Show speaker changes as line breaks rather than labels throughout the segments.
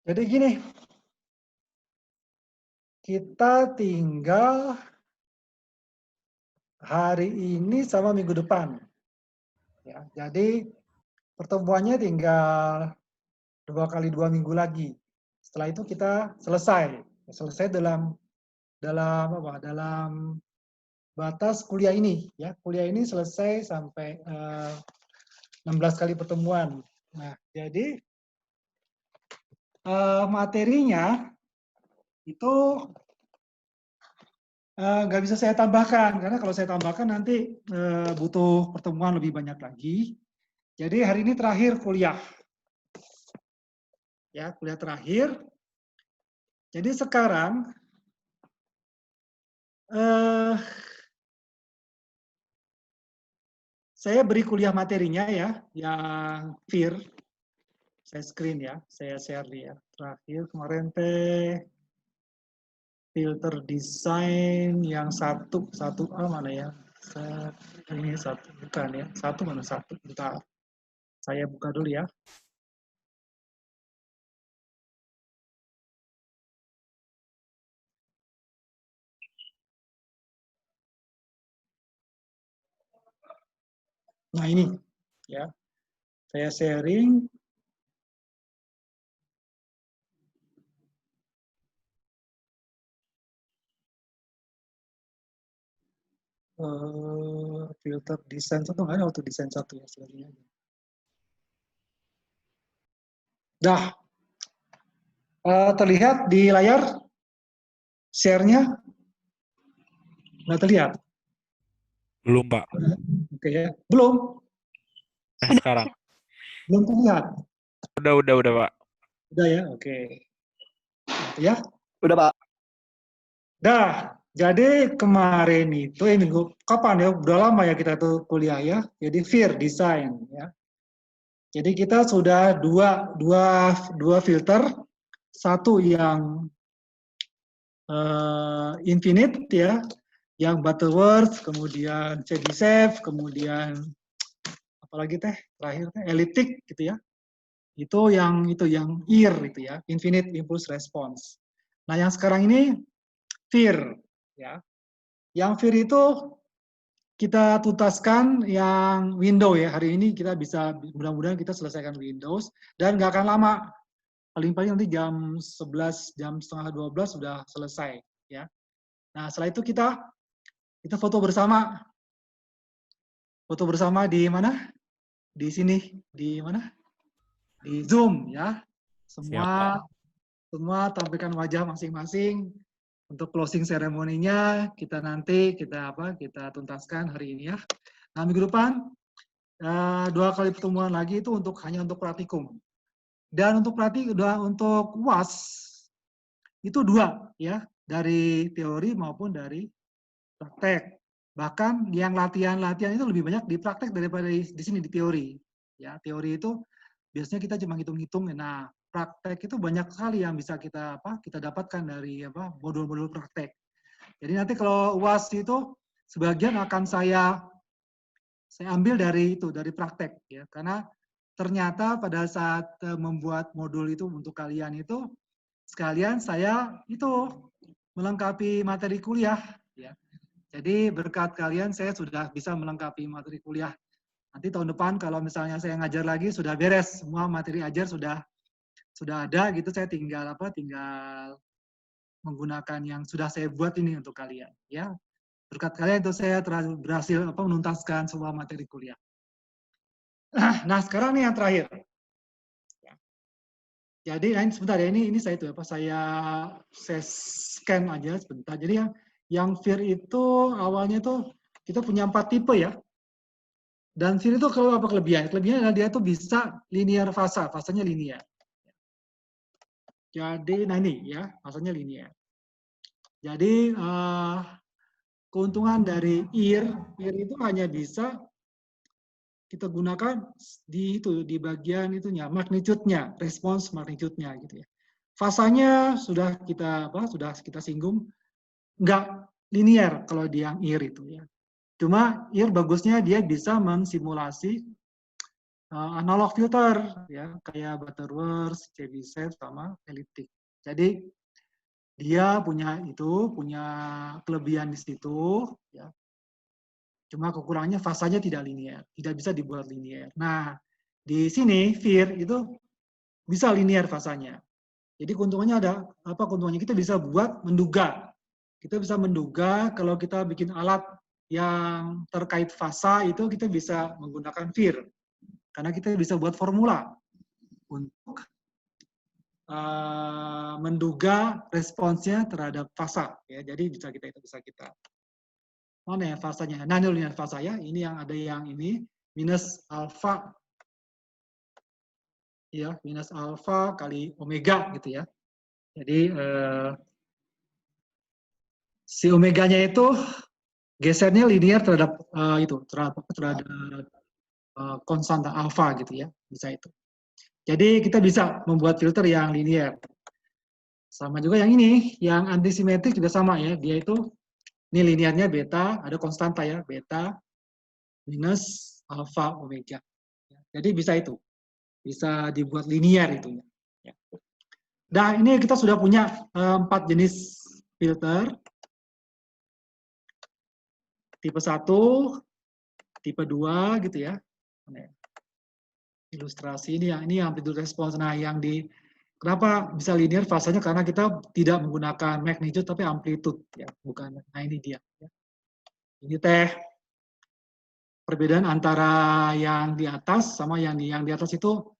Jadi gini, kita tinggal hari ini sama minggu depan. Ya, jadi pertemuannya tinggal 2 kali 2 minggu lagi. Setelah itu kita selesai. Selesai dalam apa? Dalam batas kuliah ini. Ya, kuliah ini selesai sampai 16 kali pertemuan. Nah, jadi materinya itu nggak bisa saya tambahkan, karena kalau saya tambahkan nanti butuh pertemuan lebih banyak lagi. Jadi hari ini terakhir kuliah. Ya, kuliah terakhir. Jadi sekarang saya beri kuliah materinya ya, yang FIR. Saya screen ya, saya share dia. Terakhir kemarin filter desain yang satu mana ya? Ini satu, bukan ya? Satu mana satu? Bentar. Saya buka dulu ya. Nah ini ya, saya sharing. Filter desain satu nggak ada auto desain satu ya sebenarnya. Dah, terlihat di layar share-nya nggak terlihat.
Belum, Pak.
Oke ya, belum
Sekarang.
belum terlihat.
Udah, Pak.
Udah ya, oke. Ya,
Udah, Pak.
dah. Jadi kemarin itu minggu kapan ya? Udah lama ya kita tuh kuliah ya. Jadi FIR design ya. Jadi kita sudah dua filter, satu yang infinite ya, yang Butterworth, kemudian Chebyshev, kemudian apalagi terakhir elliptic gitu ya. Itu yang IR itu ya, infinite impulse response. Nah, yang sekarang ini FIR ya. Yang FIR itu kita tuntaskan yang window ya. Hari ini kita bisa, mudah-mudahan kita selesaikan Windows dan nggak akan lama. Paling-paling nanti jam 11, jam setengah 12 sudah selesai ya. Nah, setelah itu kita foto bersama. Foto bersama di mana? Di sini, di mana? Di Zoom ya. Semua tampilkan wajah masing-masing. Untuk closing seremoninya kita tuntaskan hari ini ya. Nah, minggu depan 2 kali pertemuan lagi itu hanya untuk praktikum. Dan untuk UAS itu 2 ya, dari teori maupun dari praktek. Bahkan yang latihan-latihan itu lebih banyak di praktek daripada di sini di teori. Ya, teori itu biasanya kita cuma hitung-hitung. Nah, praktek itu banyak sekali yang bisa kita dapatkan dari modul-modul praktek. Jadi nanti kalau UAS itu sebagian akan saya ambil dari praktek ya, karena ternyata pada saat membuat modul itu untuk kalian itu sekalian saya itu melengkapi materi kuliah ya. Jadi berkat kalian saya sudah bisa melengkapi materi kuliah. Nanti tahun depan kalau misalnya saya ngajar lagi sudah beres, semua materi ajar sudah ada gitu, saya tinggal menggunakan yang sudah saya buat ini untuk kalian ya. Berkat kalian itu saya berhasil menuntaskan semua materi kuliah. Nah, sekarang nih yang terakhir. Jadi sebentar ya, ini saya scan aja sebentar. Jadi yang FIR itu awalnya tuh kita punya 4 tipe ya. Dan FIR itu kalau apa kelebihannya? Kelebihannya adalah dia tuh bisa linear fasanya linear. Jadi nah ini ya, fasanya linear. Jadi keuntungan dari IR itu hanya bisa kita gunakan di bagian itunya, magnitude-nya, respons magnitude-nya gitu ya. Fasanya sudah kita singgung, nggak linear kalau di yang IR itu ya. Cuma IR bagusnya dia bisa mensimulasi analog filter, ya, kayak Butterworth, Chebyshev, sama elliptic. Jadi dia punya kelebihan di situ, ya. Cuma kekurangannya fasanya tidak linear, tidak bisa dibuat linear. Nah, di sini FIR itu bisa linear fasanya. Jadi keuntungannya ada apa? Keuntungannya kita bisa buat menduga. Kita bisa menduga kalau kita bikin alat yang terkait fasa itu kita bisa menggunakan FIR. Karena kita bisa buat formula untuk menduga responsnya terhadap fasa. Ya, jadi bisa kita mana ya fasanya? Non-linear fasa ya. Ini yang ada yang ini minus alfa, ya, minus alfa kali omega gitu ya. Jadi si omeganya itu gesernya linear terhadap terhadap konstanta alfa gitu ya, bisa itu. Jadi kita bisa membuat filter yang linear. Sama juga yang ini, yang antisimetrik juga sama ya. Dia itu ini linearnya beta, ada konstanta ya, beta minus alfa omega. Jadi bisa itu, bisa dibuat linear itu. Ya. Nah ini kita sudah punya 4 jenis filter. Tipe 1, tipe 2 gitu ya. Ilustrasi ini amplitude response. Nah, kenapa bisa linear fasanya karena kita tidak menggunakan magnitude tapi amplitude ya, bukan. Nah, ini dia ya. Ini teh perbedaan antara yang di atas sama yang di atas itu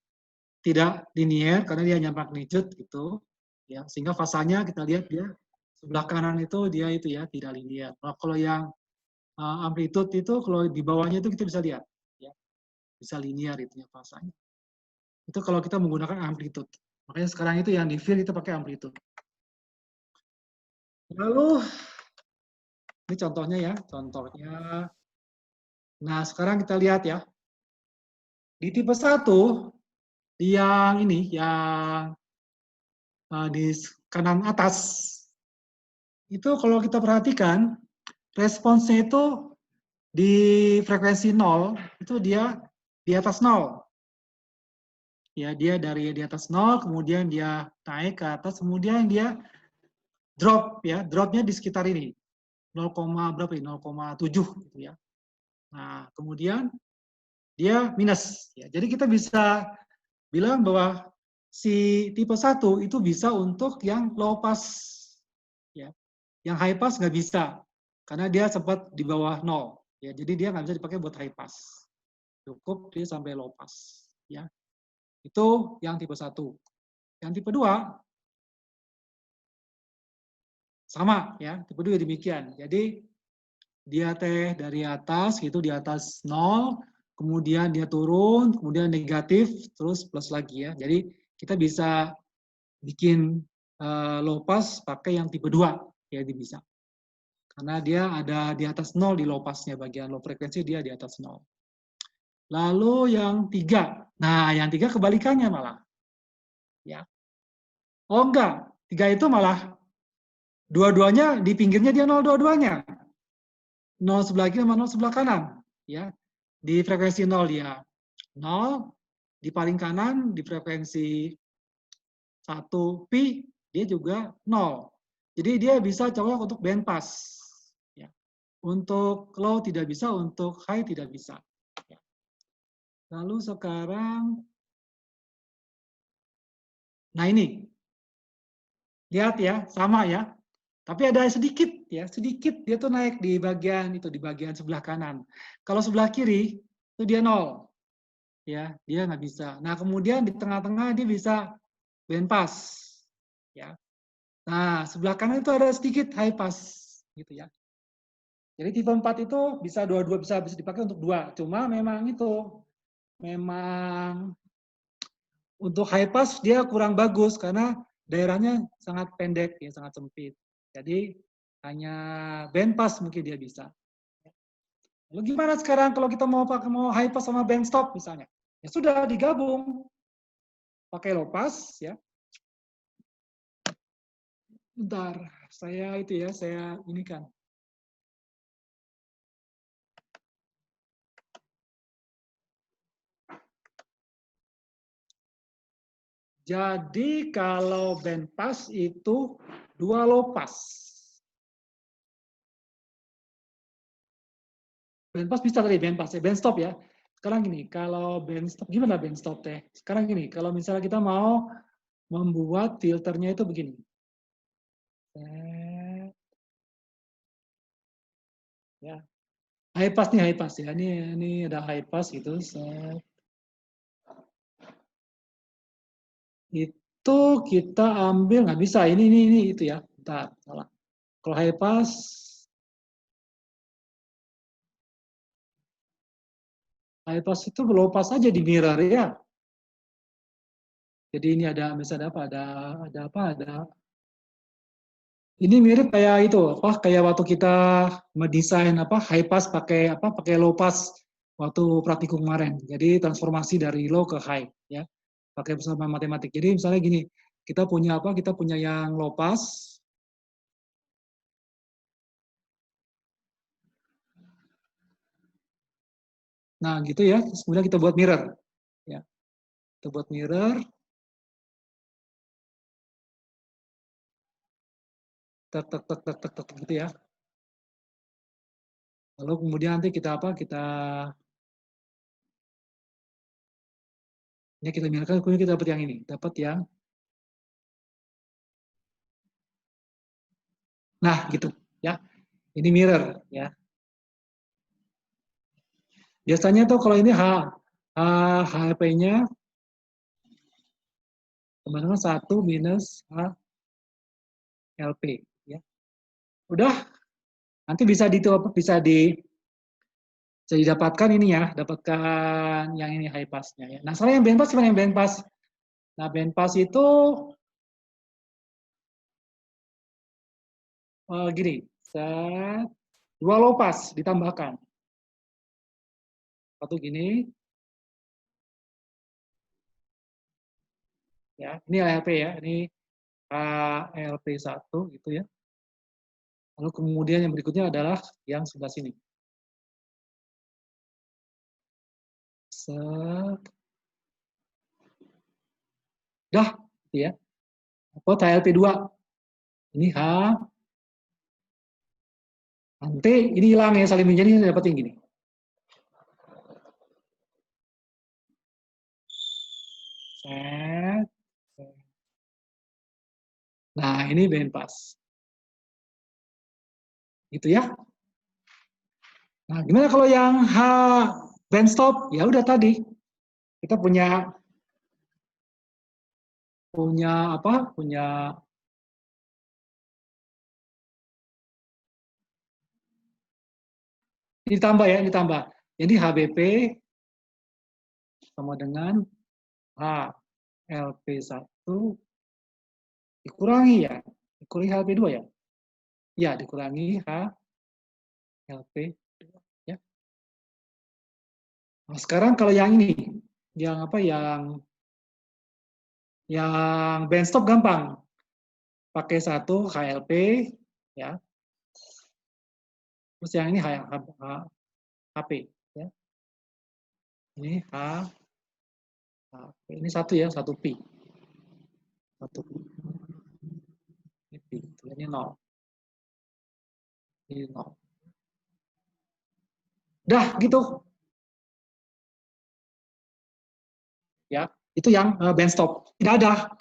tidak linear karena dia hanya magnitude gitu ya. Sehingga fasanya kita lihat dia sebelah kanan itu dia itu ya tidak linear. Kalau yang amplitude itu kalau di bawahnya itu kita bisa lihat ya. Bisa linear itu ya fasanya. Itu kalau kita menggunakan amplitude. Makanya sekarang itu yang di FIR kita pakai amplitude. Lalu, ini contohnya ya, contohnya. Nah, sekarang kita lihat ya. Di tipe 1, yang ini, yang di kanan atas, itu kalau kita perhatikan, responsnya itu di frekuensi 0, itu dia di atas 0. Ya, dia dari di atas 0, kemudian dia naik ke atas, kemudian dia drop ya, dropnya di sekitar ini. 0, berapa ini? 0,7 gitu ya. Nah, kemudian dia minus. Ya, jadi kita bisa bilang bahwa si tipe 1 itu bisa untuk yang low pass. Ya. Yang high pass nggak bisa, karena dia sempat di bawah 0. Ya, jadi dia nggak bisa dipakai buat high pass. Cukup dia sampai low pass. Ya. Itu yang tipe 1. Yang tipe 2, sama ya, tipe 2 demikian. Jadi dia teh dari atas gitu, di atas 0, kemudian dia turun, kemudian negatif, terus plus lagi ya. Jadi kita bisa bikin low pass pakai yang tipe 2 ya, bisa. Karena dia ada di atas 0 di low passnya, bagian low frekuensi dia di atas 0. Lalu yang 3. Nah, yang 3 kebalikannya malah. Ya. Oh enggak, 3 itu malah dua-duanya di pinggirnya dia 0 dua-duanya. 0 sebelah kiri sama 0 sebelah kanan, ya. Di frekuensi 0 dia 0, di paling kanan di frekuensi 1 pi dia juga 0. Jadi dia bisa cocok untuk band pass. Ya. Untuk low tidak bisa, untuk high tidak bisa. Ya. Lalu sekarang, nah ini, lihat ya, sama ya. Tapi ada sedikit ya, sedikit dia tuh naik di bagian itu, di bagian sebelah kanan. Kalau sebelah kiri itu dia 0. Ya, dia nggak bisa. Nah, kemudian di tengah-tengah dia bisa band pass. Ya. Nah, sebelah kanan itu ada sedikit high pass gitu ya. Jadi tipe 4 itu bisa dua-dua, bisa dipakai untuk 2. Cuma memang memang untuk high pass dia kurang bagus karena daerahnya sangat pendek ya, sangat sempit. Jadi hanya band pass mungkin dia bisa. Lalu gimana sekarang kalau kita mau high pass sama band stop misalnya? Ya sudah digabung. Pakai low pass ya. Bentar, saya ini kan. Jadi kalau band pass itu 2 low pass. Band pass bisa tadi band pass ya, band stop ya. Sekarang gini, kalau band stop gimana band stop teh? Sekarang gini, kalau misalnya kita mau membuat filternya itu begini. Ya. High pass nih, high pass ya. Ini ada high pass gitu. Itu kita ambil nggak bisa. Ini itu ya. Bentar, salah. Kalau high pass itu low pass aja di mirror ya. Jadi ini ada misalnya apa? Ada apa? Ini mirip kayak itu apa? Kayak waktu kita mendesain apa high pass pakai apa? Pakai low pass waktu praktikum kemarin. Jadi transformasi dari low ke high ya. Pakai bersama matematik. Jadi misalnya gini, kita punya apa? Kita punya yang low pass. Nah, gitu ya. Terus kemudian kita buat mirror. Ya. Kita buat mirror. Tek, tek, tek, tek, tek, tek, gitu ya. Lalu kemudian nanti kita apa? Kita mirrorkan, kemudian kita dapat yang ini. Dapat yang, nah gitu ya. Ini mirror ya. Biasanya tuh kalau ini HP-nya teman-teman 1 minus HLP ya. Udah, nanti bisa didapatkan ini ya, dapatkan yang ini high pass-nya ya. Nah, soalnya yang band pass gimana yang band pass? Nah, band pass itu gini, set 2 low pass ditambahkan. Satu gini, ya, ini ALP ya, ini ALP1 gitu ya. Lalu kemudian yang berikutnya adalah yang sebelah sini. Set. Dah, gitu ya. Apa HLP2. Ini H. Nanti ini hilang ya, saling menjadi dapat yang gini. Set. Nah, ini band pass. Gitu ya. Nah, gimana kalau yang band stop? Ya udah tadi. Kita punya apa? Punya ditambah ya, ditambah. Jadi HBP sama dengan HLP1 dikurangi ya. Dikurangi HLP2 ya. Ya, dikurangi HLP2 ya. Nah, sekarang kalau yang ini, yang apa yang band stop gampang. Pakai 1 HLP ya. Terus yang ini HP ya. Ini HP. Ini 1 ya, 1 pi. 1 pi. Ini pi, ini 0. Ini 0. Dah gitu. Ya, itu yang band stop. Tidak ada.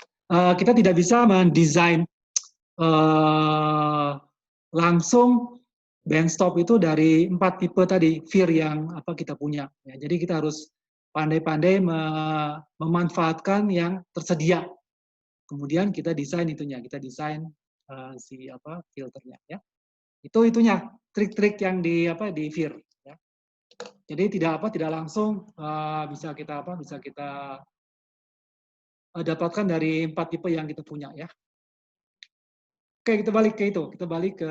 Kita tidak bisa mendesain langsung band stop itu dari 4 tipe tadi FIR yang apa kita punya. Ya, jadi kita harus pandai-pandai memanfaatkan yang tersedia. Kemudian kita desain itunya, kita desain si apa filternya ya. Itu itunya trik-trik yang di FIR. Ya. Jadi tidak langsung bisa kita dapatkan dari 4 tipe yang kita punya ya. Oke, kita balik ke itu. Kita balik ke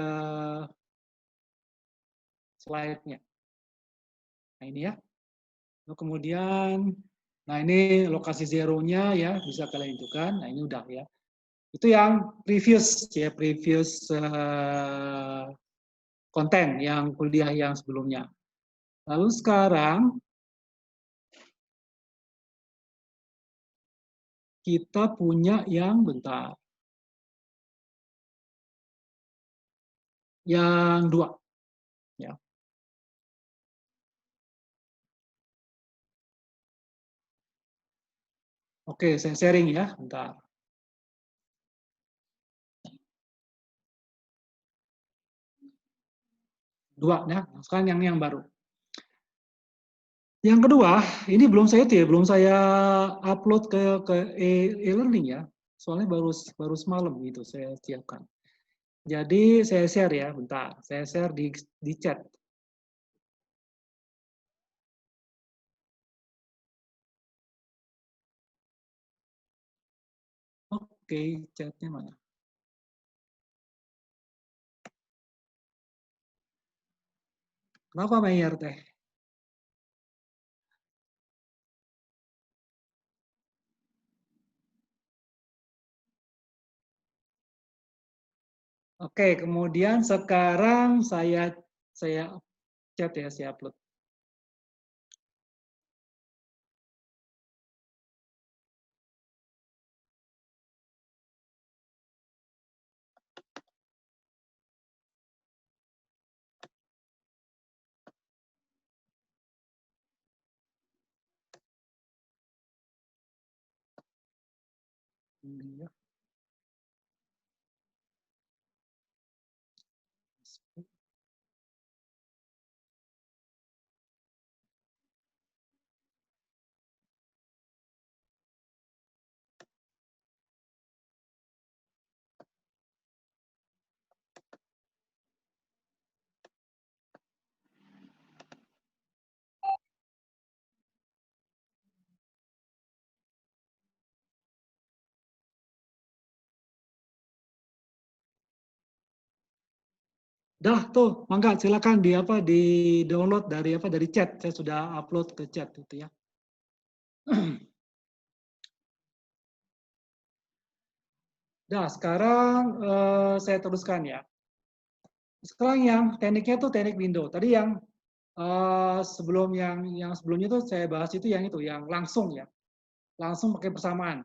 slide-nya. Nah, ini ya. Lalu kemudian, nah ini lokasi zero-nya ya, bisa kalian tentukan. Nah, ini udah ya. Itu yang previous konten yang kuliah yang sebelumnya. Lalu sekarang kita punya yang bentar. Yang dua. Ya. Oke, saya sharing ya, bentar. Dua, ya. Sekarang yang baru. Yang kedua, ini belum saya belum saya upload ke e-learning ya. Soalnya baru semalam gitu saya siapkan. Jadi saya share ya, bentar. Saya share di chat. Oke, chatnya mana? Kenapa Mayer teh? Oke, kemudian sekarang saya chat ya, saya upload. Iya. Dah tuh, mangga silakan di download dari chat. Saya sudah upload ke chat itu ya. Dah, sekarang saya teruskan ya. Sekarang yang tekniknya tuh teknik window. Tadi yang sebelum yang sebelumnya tuh saya bahas itu yang langsung ya. Langsung pakai persamaan.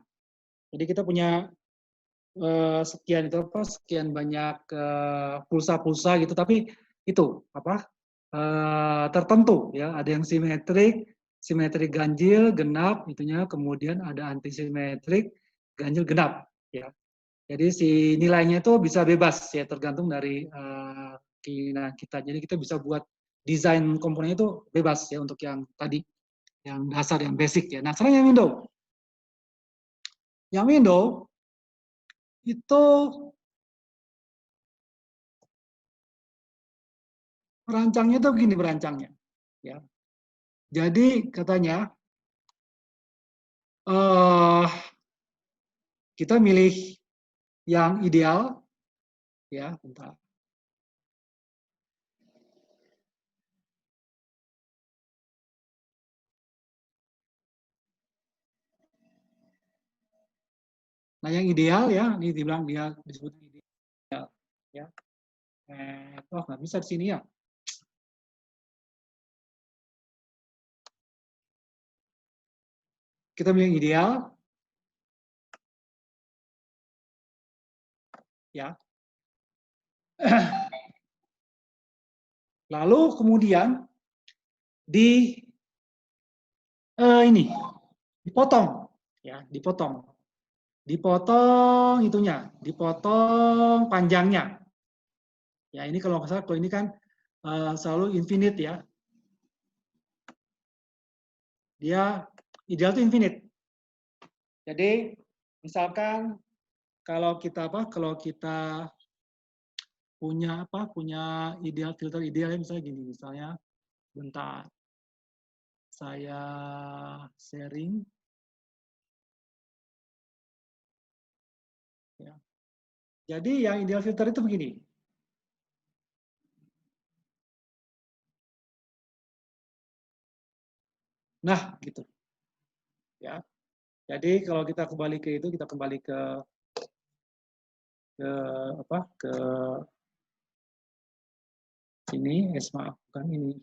Jadi kita punya sekian banyak pulsa-pulsa gitu, tapi itu apa tertentu ya, ada yang simetrik ganjil genap itunya, kemudian ada antisimetrik ganjil genap ya. Jadi si nilainya itu bisa bebas ya, tergantung dari keinginan kita. Jadi kita bisa buat desain komponen itu bebas ya, untuk yang tadi yang dasar yang basic ya. Nah sekarang yang window itu merancangnya tuh begini merancangnya ya. Jadi katanya kita milih yang ideal ya, bentar. Nah, yang ideal ya, ini dibilang dia disebut ideal ya. Oh, nggak bisa di sini ya. Kita milih yang ideal ya. Lalu kemudian di ini dipotong ya, dipotong itunya, dipotong panjangnya ya. Ini kalau nggak salah, kalau ini kan selalu infinite ya, dia ideal itu infinite. Jadi misalkan kalau kita punya ideal, filter ideal misalnya gini, misalnya bentar saya sharing ya. Jadi yang ideal filter itu begini. Nah, gitu. Ya. Jadi kalau kita kembali ke itu, kita kembali ke ke ini, maaf, bukan ini.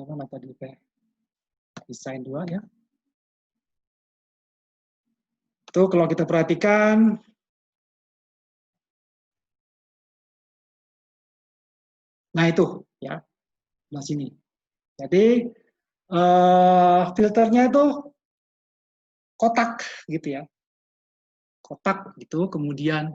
Mana tadi desain 2 ya. Itu kalau kita perhatikan, nah itu ya, nah sini. Jadi filternya itu kotak gitu ya, kotak gitu. Kemudian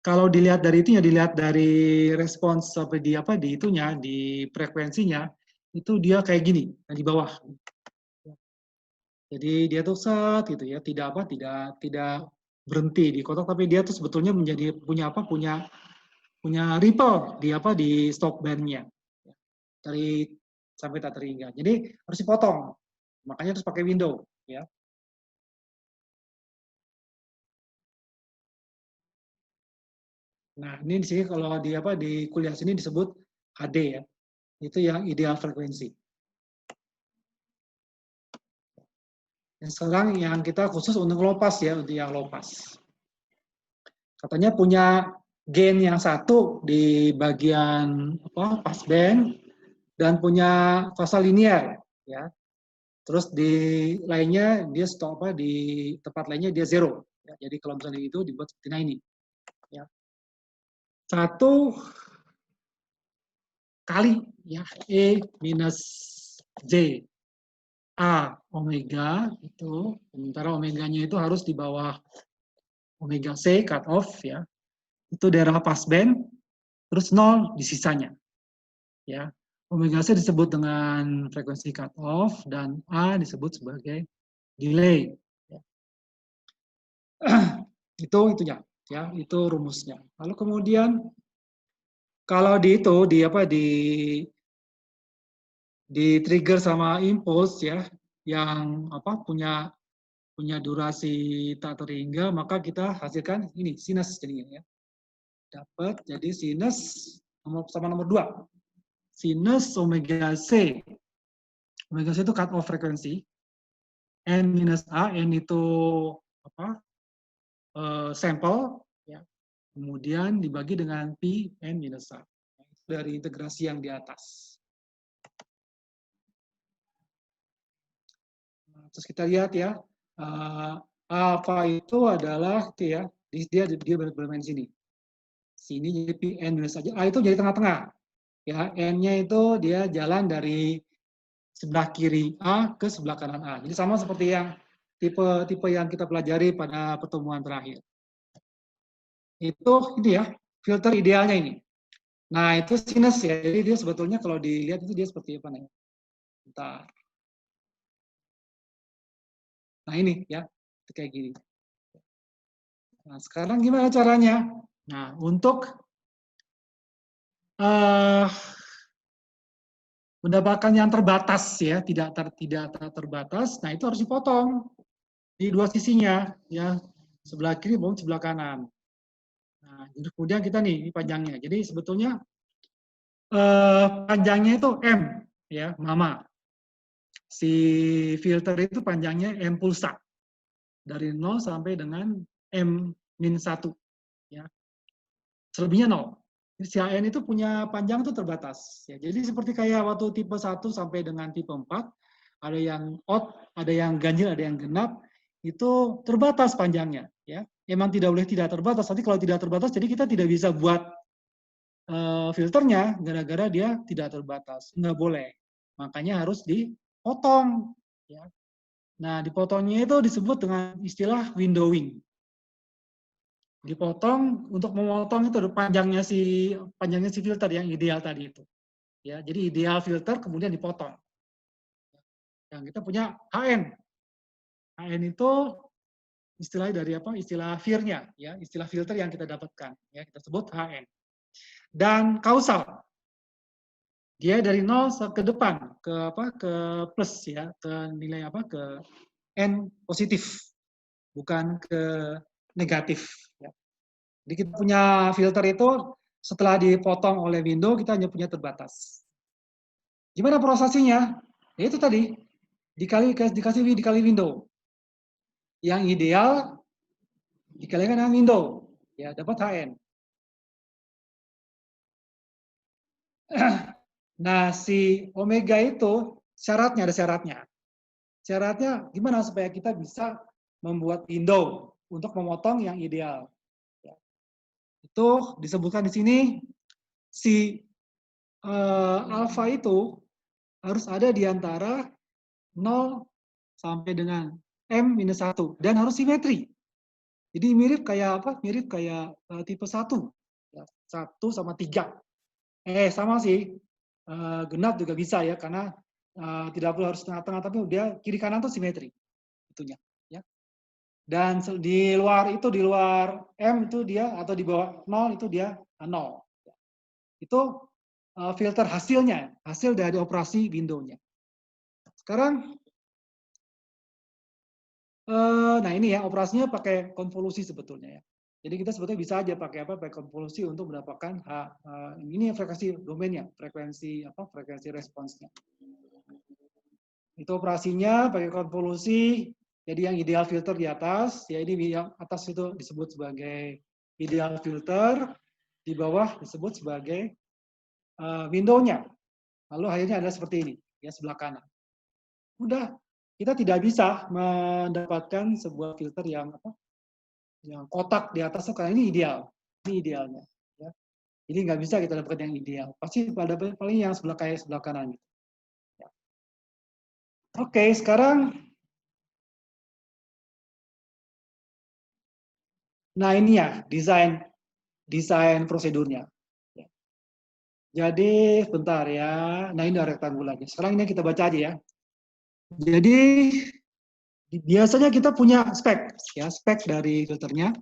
kalau dilihat dari itu ya, dilihat dari respons sampai di apa di itunya, di frekuensinya itu dia kayak gini, di bawah. Jadi dia tuh set gitu ya, tidak apa, tidak berhenti di kotak, tapi dia tuh sebetulnya menjadi punya apa, punya ripple di apa di stop band-nya dari sampai tak terhingga. Jadi harus dipotong, makanya harus pakai window ya. Nah ini di sini kalau di apa di kuliah sini disebut HD ya, itu yang ideal frekuensi. Dan sekarang yang kita khusus untuk low pass ya, untuk yang low pass. Katanya punya gain yang satu di bagian apa pass band dan punya fasa linear ya. Terus di lainnya dia stop apa di tempat lainnya dia zero. Ya, jadi kalau misalnya itu dibuat seperti ini. Ya. Satu kali ya E minus J A omega itu, sementara omeganya itu harus di bawah omega C cut off ya. Itu daerah passband, terus 0 di sisanya. Ya. Omega C disebut dengan frekuensi cut off dan A disebut sebagai delay. Ya. Itunya ya, itu rumusnya. Lalu kemudian kalau di itu di trigger sama impuls ya yang apa punya durasi tak terhingga, maka kita hasilkan ini sinus jadinya ya. Dapat jadi sinus sama nomor 2. Sinus omega C. Omega C itu cut off frekuensi. N minus A, N itu apa? Sampel ya. Kemudian dibagi dengan P N minus A. Dari integrasi yang di atas. Terus kita lihat ya, alpha itu adalah itu ya, dia bermain sini. Sini jadi Pn minus saja. A itu jadi tengah-tengah. Ya, N-nya itu dia jalan dari sebelah kiri A ke sebelah kanan A. Jadi sama seperti yang tipe yang kita pelajari pada pertemuan terakhir. Itu ya, filter idealnya ini. Nah, itu sinus ya. Jadi dia sebetulnya kalau dilihat itu dia seperti apa nih? Bentar. Nah, ini ya, kayak gini. Nah, sekarang gimana caranya? Nah, untuk mendapatkan yang terbatas ya, tidak terbatas, nah itu harus dipotong di dua sisinya ya, sebelah kiri maupun sebelah kanan. Nah, kemudian kita nih panjangnya. Jadi sebetulnya panjangnya itu M ya, mama. Si filter itu panjangnya M pulsa. Dari 0 sampai dengan M-1 ya. Selebihnya 0. Si AN itu punya panjang itu terbatas. Ya, jadi seperti kayak waktu tipe 1 sampai dengan tipe 4, ada yang odd, ada yang ganjil, ada yang genap, itu terbatas panjangnya. Ya. Emang tidak boleh tidak terbatas, tapi kalau tidak terbatas, jadi kita tidak bisa buat filternya, gara-gara dia tidak terbatas. Nggak boleh. Makanya harus dipotong. Ya. Nah, dipotongnya itu disebut dengan istilah windowing. Dipotong, untuk memotong itu panjangnya si filter yang ideal tadi itu. Ya, jadi ideal filter kemudian dipotong. Yang kita punya HN. HN itu istilah dari apa? Istilah FIR-nya ya, istilah filter yang kita dapatkan ya, kita sebut HN. Dan kausal. Dia dari 0 ke depan ke apa? Ke plus ya, ke nilai apa? Ke N positif. Bukan ke negatif ya. Jadi kita punya filter itu setelah dipotong oleh window, kita hanya punya terbatas. Gimana prosesnya? Ya itu tadi, dikali window. Yang ideal dikalikan dengan window, ya dapat HN. Nah, si omega itu syaratnya, ada syaratnya. Syaratnya gimana supaya kita bisa membuat window untuk memotong yang ideal. Ya. Itu disebutkan di sini si alfa itu harus ada di antara 0 sampai dengan M-1 dan harus simetri. Jadi mirip kayak apa? Mirip kayak tipe 1. Ya, 1 sama 3. Sama sih. Genap juga bisa ya, karena tidak perlu harus tengah-tengah, tapi dia kiri kanan tuh simetri. Itunya. Ya. Dan di luar itu, di luar M itu dia, atau di bawah 0 itu dia 0. Itu filter hasilnya, hasil dari operasi window-nya. Sekarang, nah ini ya, operasinya pakai konvolusi sebetulnya ya. Jadi kita sebetulnya bisa aja pakai apa? Pakai konvolusi untuk mendapatkan ini frekuensi domainnya, frekuensi apa? Frekuensi responsnya. Itu operasinya pakai konvolusi. Jadi yang ideal filter di atas, ya ini yang atas itu disebut sebagai ideal filter, di bawah disebut sebagai window-nya. Lalu akhirnya ada seperti ini, ya sebelah kanan. Udah, kita tidak bisa mendapatkan sebuah filter yang apa? Yang kotak di atas, karena ini ideal, ini idealnya. Ya. Jadi nggak bisa kita dapatkan yang ideal. Pasti pada paling yang sebelah kayak sebelah kanan. Gitu. Ya. Oke, sekarang, nah ini ya desain prosedurnya. Ya. Jadi bentar ya. Nah ini rektangularnya. Sekarang ini kita baca aja ya. Jadi biasanya kita punya spek, ya spek dari filternya.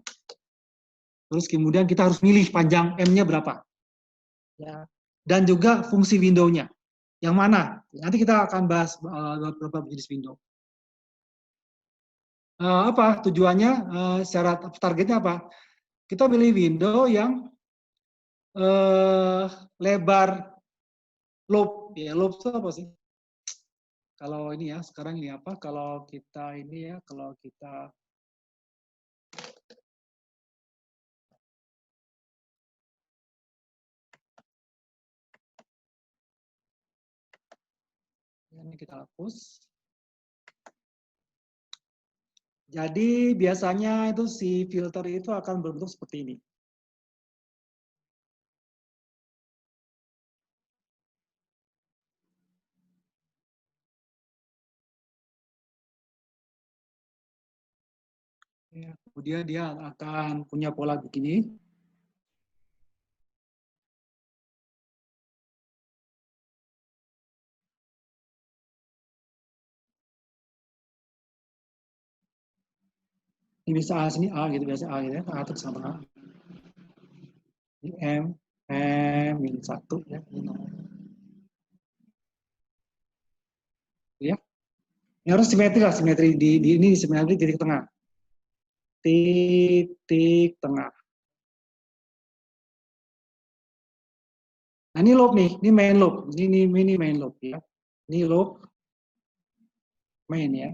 Terus kemudian kita harus milih panjang M-nya berapa. Ya. Dan juga fungsi window-nya. Yang mana? Nanti kita akan bahas beberapa jenis window. Apa tujuannya? Syarat targetnya apa? Kita pilih window yang lebar loop. Ya, loop itu apa sih? Kalau ini ya, sekarang ini apa? Kalau kita ini ya, kalau kita ini kita hapus. Jadi biasanya itu si filter itu akan berbentuk seperti ini. Ya, kemudian dia akan punya pola begini. Ini bisa A, sini A gitu, biasa A gitu ya, A terus sama A. Ini M-1 ya. Ya. Ini harus simetri lah, simetri di ini simetri titik tengah. Titik tengah. Nah, ini loop nih, ini main loop. Ini main loop ya. Ini loop main ya.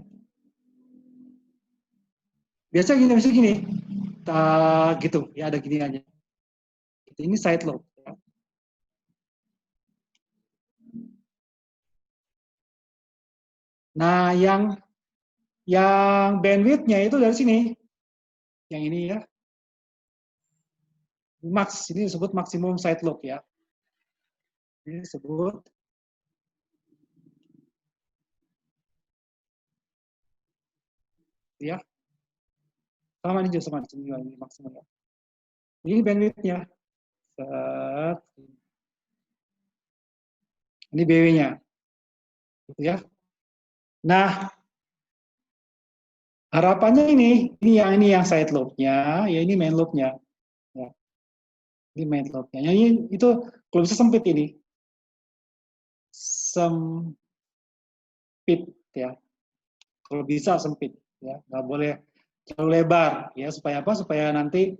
Biasa gini. Gitu, ya ada gini aja. Ini side loop. Ya. Nah, yang bandwidth-nya itu dari sini. Yang ini ya. Max, ini disebut maksimum side loop ya. Ini disebut ya. Sama ini juga sama ini maksimum ya. Ini bandwidth-nya. Ini BW-nya. Gitu ya. Nah, harapannya ini yang side loop-nya, ya ini main loop-nya. Ya. Ini main loop-nya. Ini itu kalau bisa sempit ini. Sempit ya. Kalau bisa sempit ya, nggak boleh terlalu lebar ya, supaya apa? Supaya nanti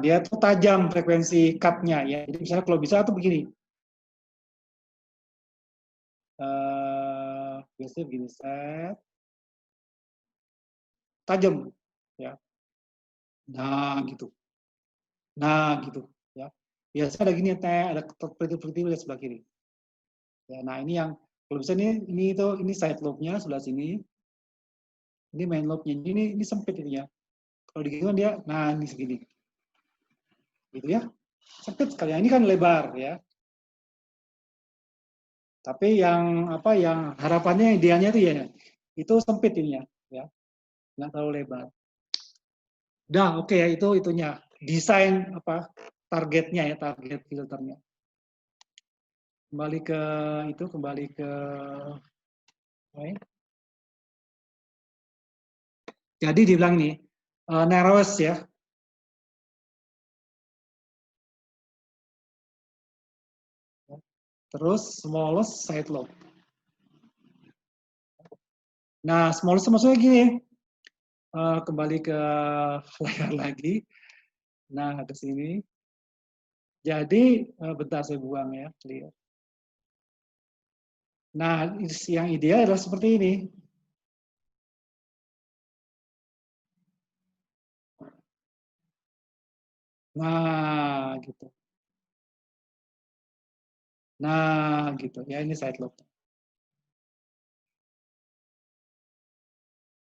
dia tuh tajam frekuensi cut-nya ya. Jadi misalnya kalau bisa tuh begini. Biasanya begini set. Tajam ya. Nah, gitu. Ya. Biasanya ada gini ada perintil-perintil di sebelah kiri. Ya, nah ini yang kalau bisa ini side lobe-nya sebelah sini. Ini main lobe-nya. Ini sempit ini ya. Kalau digini kan dia, nah ini segini. Gitu ya. Sempit sekali. Ini kan lebar ya. Tapi yang harapannya idealnya itu ya itu sempit ininya ya. Nggak terlalu lebar. Dah, oke ya, itu itunya. Desain targetnya ya, target filternya. Kembali ke jadi dibilang nih narrowest ya. Terus smallest side lobe. Nah, smallest maksudnya gini. Kembali ke layar lagi. Nah, ke sini. Jadi bentar saya buang ya, clear. Nah, yang ideal adalah seperti ini. Nah, gitu. Nah, gitu. Ya, ini side lobe.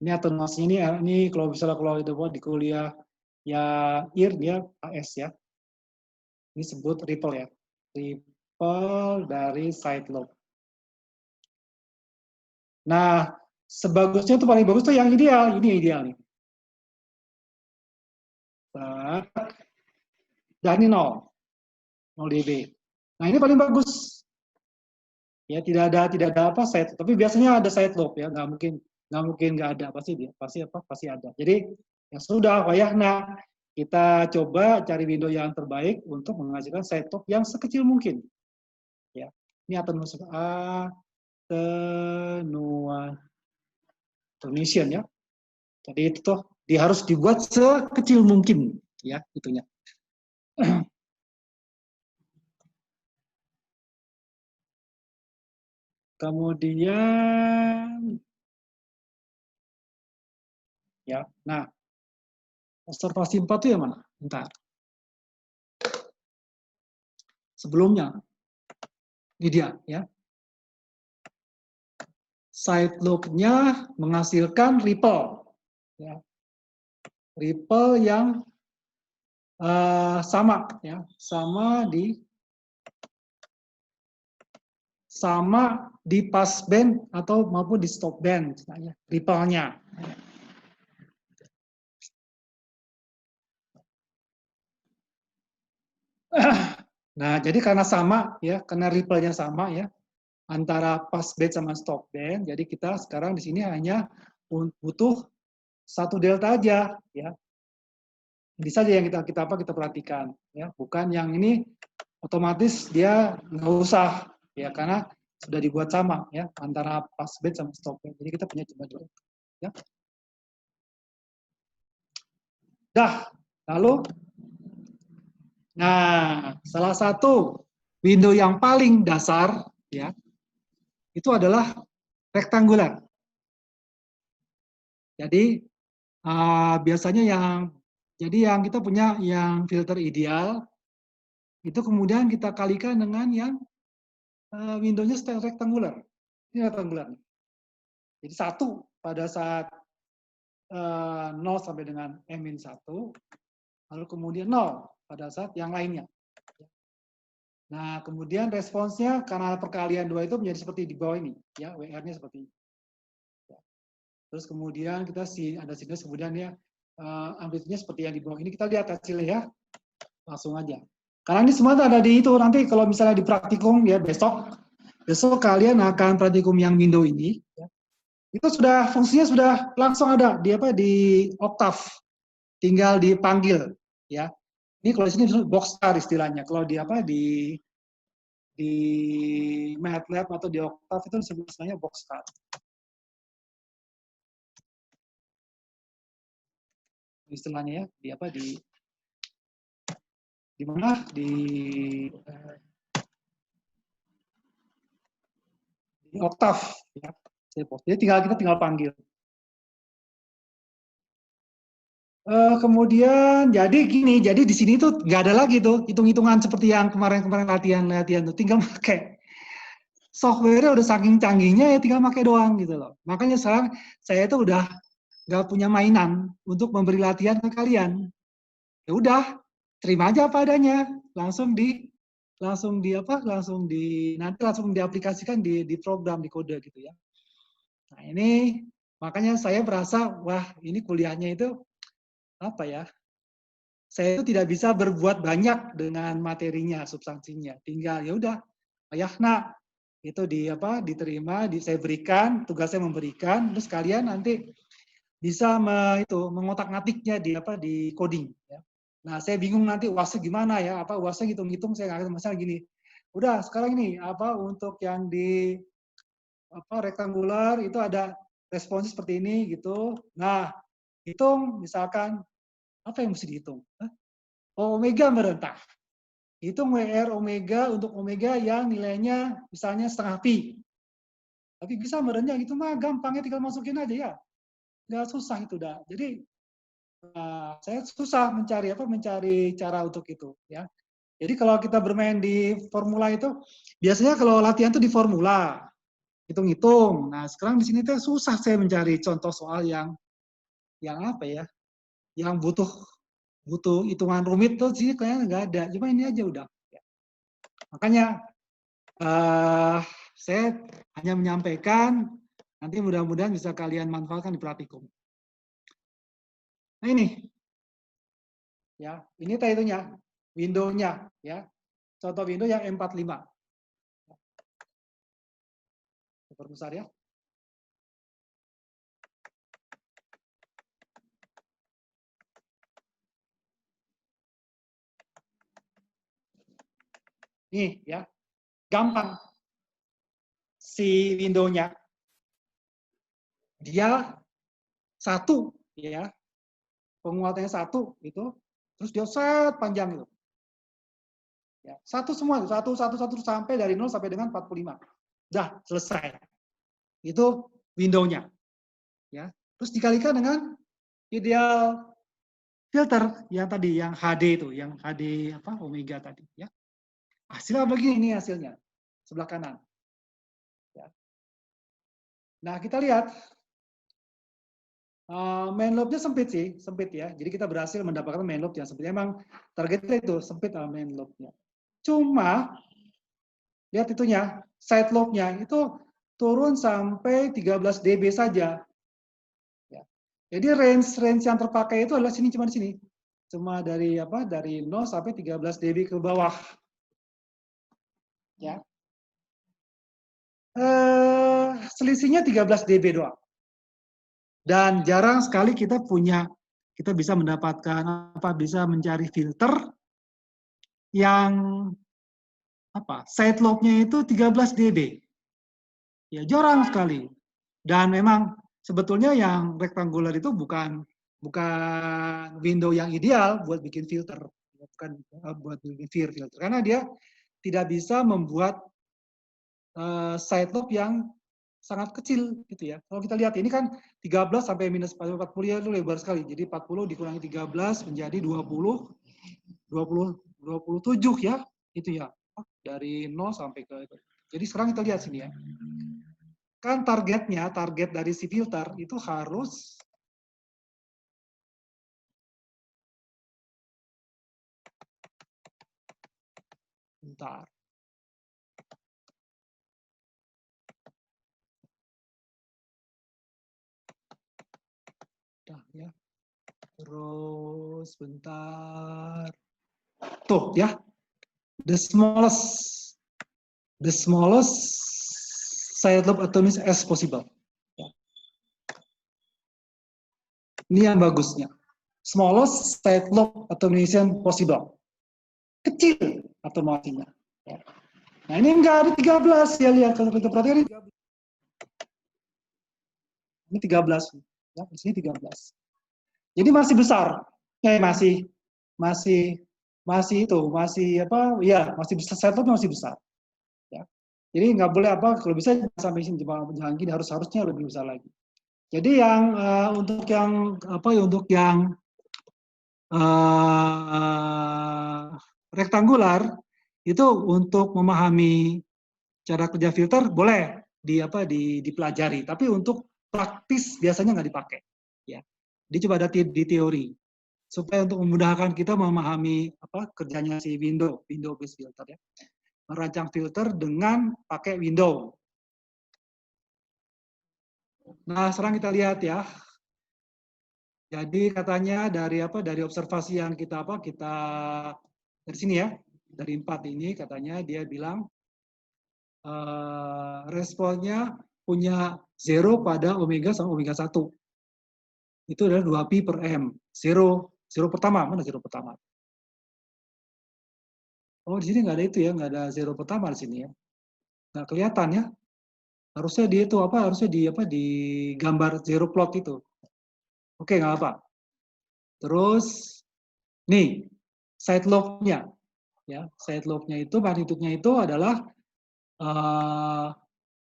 Ini atenuasi ini kalau misalnya kalau itu buat di kuliah ya IR dia AS ya. Ini sebut ripple ya. Ripple dari side lobe. Nah, sebagusnya itu paling bagus tuh yang ideal. Ini ideal nih. Dan ini 0 dB. Nah, ini paling bagus. Ya, tidak ada apa side, tapi biasanya ada side lobe ya, nggak mungkin nggak ada, pasti ada. Jadi ya sudah, nah kita coba cari window yang terbaik untuk menghasilkan side lobe yang sekecil mungkin. Ya, ini attenuation ya. Jadi itu tuh harus dibuat sekecil mungkin ya itunya. Kemudian ya, nah observasi 4 itu yang mana? Bentar. Sebelumnya, ini dia ya. Side lobe-nya menghasilkan ripple, ya. Ripple yang sama ya, sama di pass band atau maupun di stop band, ripple-nya. Nah, jadi karena sama ya, karena ripple-nya sama ya, antara pass band sama stop band, jadi kita sekarang di sini hanya butuh satu delta aja ya. Ini saja yang kita perhatikan ya, bukan yang ini otomatis dia nggak usah ya, karena sudah dibuat sama ya antara pass band sama stop band. Jadi kita punya cuma dua ya. Dah, lalu nah salah satu window yang paling dasar ya itu adalah rektangular. Jadi biasanya yang kita punya yang filter ideal itu kemudian kita kalikan dengan yang windownya rektangular. Ini rektangular. Jadi 1 pada saat 0 sampai dengan M-1, lalu kemudian 0 pada saat yang lainnya. Nah, kemudian responsnya karena perkalian 2 itu menjadi seperti di bawah ini, ya, WR-nya seperti ini. Terus kemudian kita ada sinus, kemudian ya amplitude-nya seperti yang di bawah ini. Kita lihat hasilnya ya, langsung aja. Karena ini semua ada di itu, nanti kalau misalnya di praktikum ya besok kalian akan praktikum yang window ini. Ya. Itu sudah fungsinya sudah langsung ada di Octave, tinggal dipanggil ya. Ini kalau di sini boxcar istilahnya, kalau di MATLAB atau di Octave itu disebutnya boxcar. Istilahnya ya, di mana di Octave ya. Jadi kita tinggal panggil. Kemudian jadi gini, jadi di sini tuh nggak ada lagi tuh hitung-hitungan seperti yang kemarin latihan tuh, tinggal pakai software-nya udah saking canggihnya ya tinggal pakai doang gitu loh. Makanya sekarang saya tuh udah nggak punya mainan untuk memberi latihan ke kalian. Ya udah, terima aja apa adanya, langsung diaplikasikan di program, di kode gitu ya. Nah ini makanya saya merasa, wah ini kuliahnya itu apa ya? Saya itu tidak bisa berbuat banyak dengan materinya, substansinya. Tinggal ya udah, ayah nak itu diterima, saya berikan, tugas saya memberikan, terus kalian nanti bisa mengotak-ngatiknya di coding. Ya. Nah saya bingung nanti UASnya gimana ya, UASnya ngitung-ngitung saya nggak masalah gini. Udah sekarang ini untuk yang di rektangular itu ada responsnya seperti ini gitu. Nah hitung misalkan apa yang mesti dihitung? Omega merendah. Hitung WR omega untuk omega yang nilainya misalnya setengah pi. Tapi bisa merendah gitu mah gampangnya tinggal masukin aja ya. Nggak susah itu dah. Jadi saya susah mencari cara untuk itu ya. Jadi kalau kita bermain di formula itu biasanya kalau latihan itu di formula hitung-hitung. Nah, sekarang di sini tuh susah saya mencari contoh soal yang apa ya? Yang butuh hitungan rumit tuh sih kayaknya nggak ada. Cuma ini aja udah. Makanya saya hanya menyampaikan, nanti mudah-mudahan bisa kalian manfaatkan di praktikum. Nah ini, ya, ini itunya, window-nya, ya, contoh window yang M45. Perbesar ya. Nih, ya, gampang. Si window-nya, dia satu, ya, penguatannya satu, itu, terus dia set panjang itu. Ya, satu semua, satu sampai dari 0 sampai dengan 45. Dah, selesai. Itu window-nya. Ya. Terus dikalikan dengan ideal filter yang tadi, yang HD itu, yang HD omega tadi. Ya. Hasilnya begini, ini hasilnya. Sebelah kanan. Ya. Nah, kita lihat. Main lobe-nya sempit sih, sempit ya. Jadi kita berhasil mendapatkan main lobe yang sempit. Emang targetnya itu sempit main lobe-nya. Cuma lihat itunya, side lobe-nya itu turun sampai 13 dB saja. Ya. Jadi range yang terpakai itu adalah cuma di sini. Cuma dari dari 0 sampai 13 dB ke bawah. Ya. Selisihnya 13 dB doang. Dan jarang sekali kita bisa mendapatkan bisa mencari filter yang side lobe-nya itu 13 dB. Ya jarang sekali. Dan memang sebetulnya yang rektangular itu bukan window yang ideal buat bikin filter, bukan buat bikin filter karena dia tidak bisa membuat side lobe yang sangat kecil gitu ya. Kalau kita lihat ini kan 13 sampai minus 40 ya itu lebar sekali. Jadi 40 dikurangi 13 menjadi 20 27 ya. Itu ya. Dari 0 sampai ke itu. Jadi sekarang kita lihat sini ya. Kan target dari si filter itu harus bentar. Ya. Terus bentar. Tuh ya. The smallest side lobe atoms as possible. Ya. Ini yang bagusnya. Smallest side lobe attenuation possible. Kecil atomasinya. Ya. Nah ini enggak ada 13 ya lihat kalau kita perhatikan ini 13. Ya, di sini 13. Jadi masih besar. Masih masih besar, side lobe masih besar. Ya. Jadi nggak boleh kalau bisa sampai sini jangan gini, harusnya lebih besar lagi. Jadi yang untuk yang rektangular itu untuk memahami cara kerja filter boleh dipelajari, tapi untuk praktis biasanya nggak dipakai. Ya. Dia coba ada di teori supaya untuk memudahkan kita memahami apa kerjanya si window based filter ya. Merancang filter dengan pakai window. Nah, sekarang kita lihat ya. Jadi katanya dari apa? Dari observasi yang kita dari sini ya, dari 4 ini katanya dia bilang responnya punya 0 pada omega sama omega 1. Itu adalah 2pi per m. 0 pertama, mana 0 pertama? Oh, di sini nggak ada itu ya, nggak ada 0 pertama di sini ya. Nggak kelihatan ya. Harusnya di itu apa? Harusnya di gambar 0 plot itu. Oke, nggak apa. Terus nih side lobe-nya ya. Side lobe-nya itu magnitude-nya itu adalah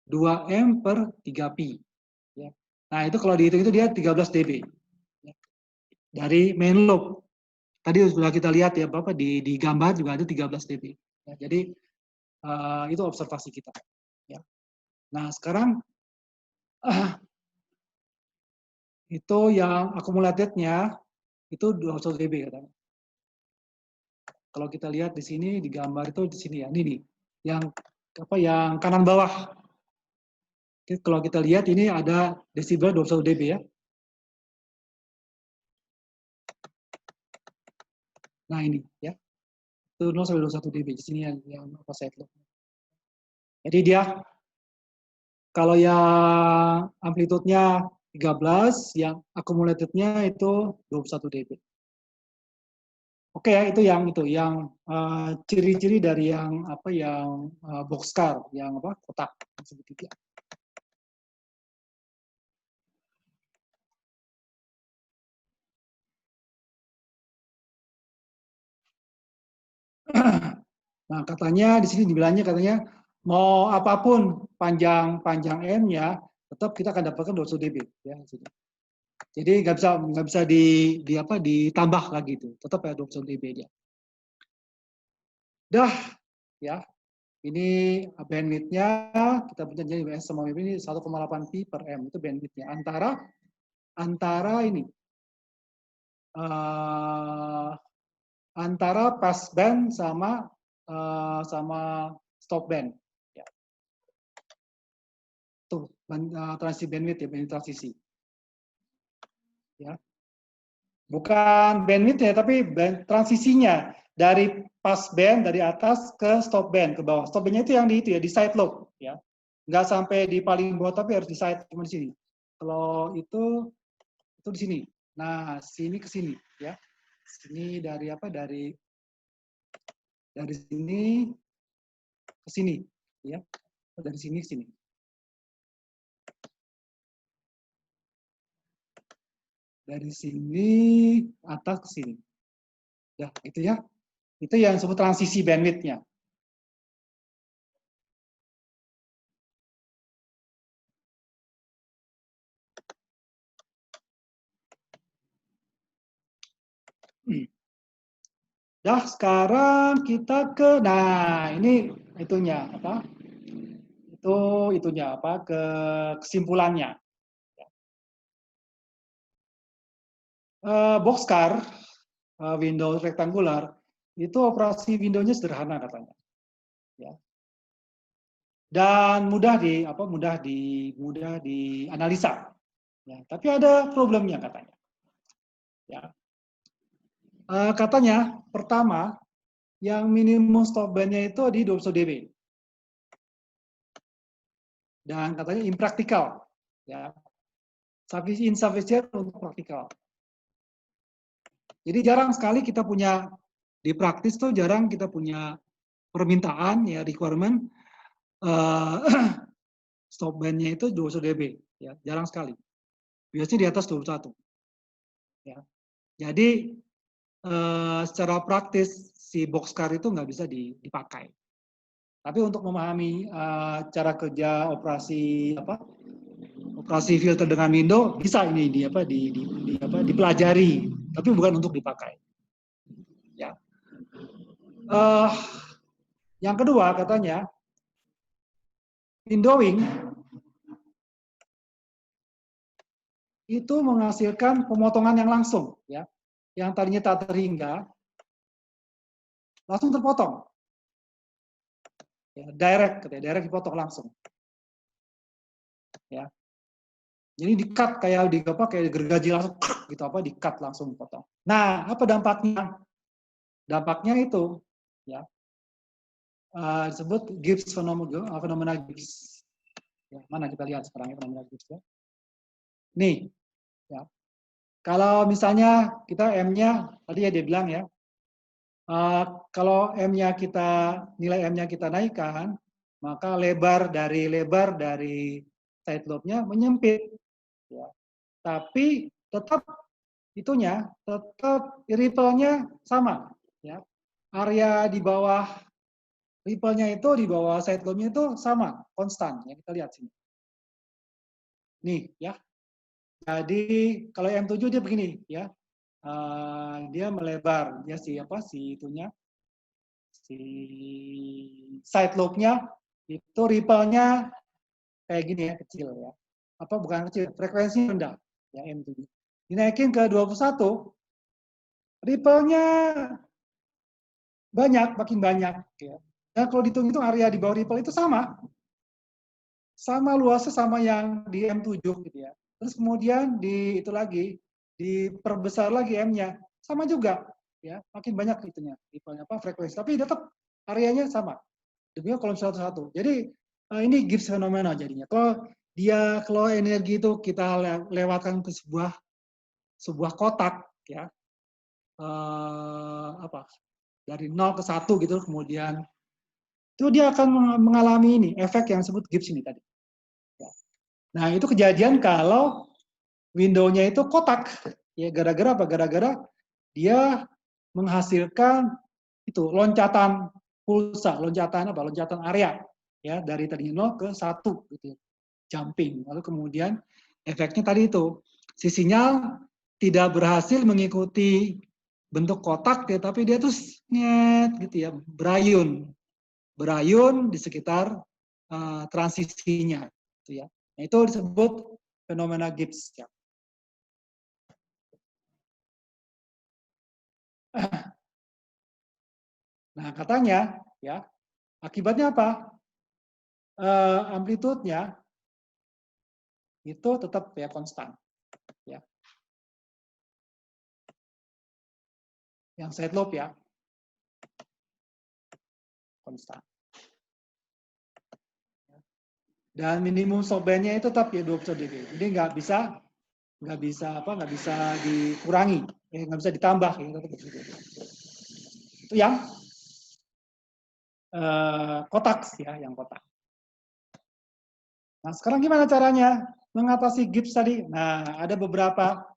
2m per 3pi. Ya. Nah, itu kalau dihitung itu dia 13 dB. Ya. Dari main lobe. Tadi sudah kita lihat ya, Bapak di gambar juga ada 13 dB. Ya, jadi itu observasi kita. Ya. Nah, sekarang itu yang accumulated-nya itu 21 dB katanya. Kalau kita lihat di sini di gambar itu di sini ya, ini nih, yang kanan bawah. Jadi, kalau kita lihat ini ada desibel 21 dB ya. Nah ini ya, itu 0 sampai 21 dB di sini yang apa side lobe. Jadi dia kalau yang amplitude-nya 13, yang accumulated-nya itu 21 dB. Oke ya, itu yang ciri-ciri dari yang boxcar, yang apa kotak segitiga. Nah, katanya di sini dibilangnya katanya mau apapun panjang m-nya, tetap kita akan dapatkan 21 dB ya. Jadi nggak bisa ditambah lagi itu, tetap ya 21 dB dia. Dah ya. Ini bandwidth-nya kita punya jadi sama ini 1,8 pi per m itu bandwidth-nya antara ini antara pass band sama stop band. Ya. Tuh transisi bandwidth ya, bandwidth transisi. Ya. Bukan bandwidth ya, tapi transisinya dari pass band dari atas ke stop band ke bawah. Stop bandnya itu yang di side lobe ya. Nggak sampai di paling bawah tapi harus di side cuma di sini. Kalau itu di sini. Nah, sini ke sini ya. Sini dari dari sini ke sini ya. Dari sini ke sini. Dari sini atas ke sini. Ya, gitu ya. Itu yang disebut transisi bandwidth-nya. Dah, sekarang kita ke, nah ini itunya apa? Itunya apa? Kesimpulannya. Boxcar, Windows rektangular, itu operasi Windows-nya sederhana katanya. Ya. Dan mudah dianalisa. Ya, tapi ada problemnya katanya. Ya. Katanya pertama yang minimum stop band-nya itu di 21 dB. Dan katanya impraktikal. Ya. Insufficient untuk praktikal. Jadi jarang sekali kita punya di praktis tuh jarang kita punya permintaan ya requirement stop band-nya itu 21 dB ya, jarang sekali. Biasanya di atas 21. Ya. Jadi secara praktis si boxcar itu nggak bisa dipakai. Tapi untuk memahami cara kerja operasi filter dengan window bisa ini dipelajari, tapi bukan untuk dipakai. Ya. Yang kedua katanya windowing itu menghasilkan pemotongan yang langsung, ya. Yang tadinya tak terhingga, langsung terpotong. Ya, direct dipotong langsung. Ya. Jadi di-cut kayak gergaji langsung gitu di-cut langsung potong. Nah, apa dampaknya? Dampaknya itu ya disebut Gibbs fenomena Gibbs. Ya, mana kita lihat sekarang fenomena Gibbs ya. Nih, ya. Kalau misalnya kita M-nya tadi ya dia bilang ya, kalau nilai M-nya kita naikkan, maka lebar dari side lobe-nya menyempit. Ya. Tapi tetap ripple-nya sama. Ya. Area di bawah ripple-nya itu di bawah side lobe-nya itu sama, konstan. Ya, kita lihat sini. Nih, ya. Jadi kalau M7 dia begini, ya. Dia melebar, dia si side lobe-nya itu ripple-nya kayak gini ya, kecil ya. Bukan kecil, frekuensi rendah ya M7. Dinaikin ke 21, ripple-nya makin banyak ya. Dan kalau dihitung-hitung area di bawah ripple itu sama luasnya sama yang di M7 gitu ya. Terus kemudian diperbesar lagi M-nya, sama juga ya, makin banyak itunya, ripple-nya frekuensi, tapi tetap areanya sama. Demikian kalau 101. Jadi ini Gibbs fenomena jadinya. Kalau energi itu kita lewatkan ke sebuah kotak ya, dari 0 ke 1 gitu, kemudian itu dia akan mengalami efek yang disebut Gibbs ini tadi. Nah, itu kejadian kalau window-nya itu kotak. Ya, gara-gara apa? Gara-gara dia menghasilkan loncatan pulsa, loncatan area ya, dari tadi 0 ke 1 gitu. Jumping. Lalu kemudian efeknya tadi itu, si sinyal tidak berhasil mengikuti bentuk kotak ya, tapi dia tuh gitu ya, berayun di sekitar transisinya gitu ya. Nah, itu disebut fenomena Gibbs ya. Nah, katanya ya, akibatnya apa? Amplitude-nya itu tetap ya konstan ya. Yang side lobe ya konstan. Dan minimum stop band-nya itu tetap ya 20 dB. Jadi nggak bisa dikurangi, nggak bisa ditambah. Itu yang kotak ya, yang kotak. Nah, sekarang gimana caranya mengatasi Gibbs tadi? Nah, ada beberapa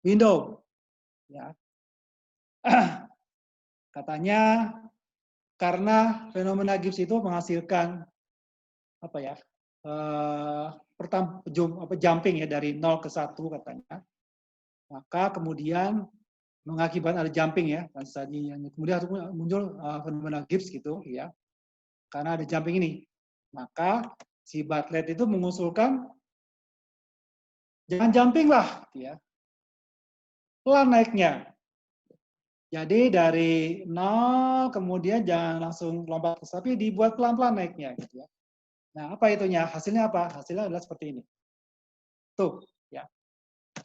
window ya. Katanya karena fenomena Gibbs itu menghasilkan jumping ya dari 0 ke 1 katanya. Maka kemudian mengakibatkan ada jumping ya, kemudian muncul fenomena Gibbs gitu ya. Karena ada jumping ini. Maka si Bartlett itu mengusulkan jangan jumping lah gitu ya. Pelan naiknya. Jadi dari 0 kemudian jangan langsung lompat, tapi dibuat pelan-pelan naiknya gitu ya. Nah, apa itunya? Hasilnya apa? Hasilnya adalah seperti ini. Tuh, ya.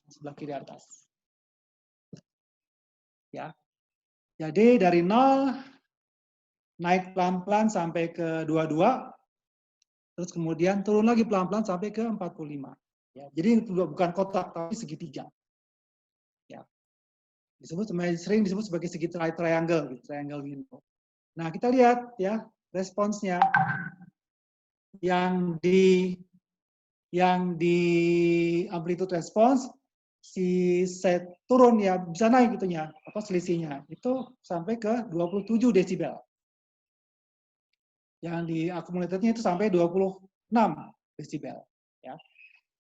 Sebelah kiri atas. Ya. Jadi dari 0 naik pelan-pelan sampai ke 22, terus kemudian turun lagi pelan-pelan sampai ke 45. Ya, jadi bukan kotak tapi segitiga. Ya. Sering disebut sebagai segi triangle window. Nah, kita lihat ya responsnya yang di amplitude response si set turun ya bisa naik itunya selisihnya itu sampai ke 27 desibel. Yang di akumulatornya itu sampai 26 desibel ya.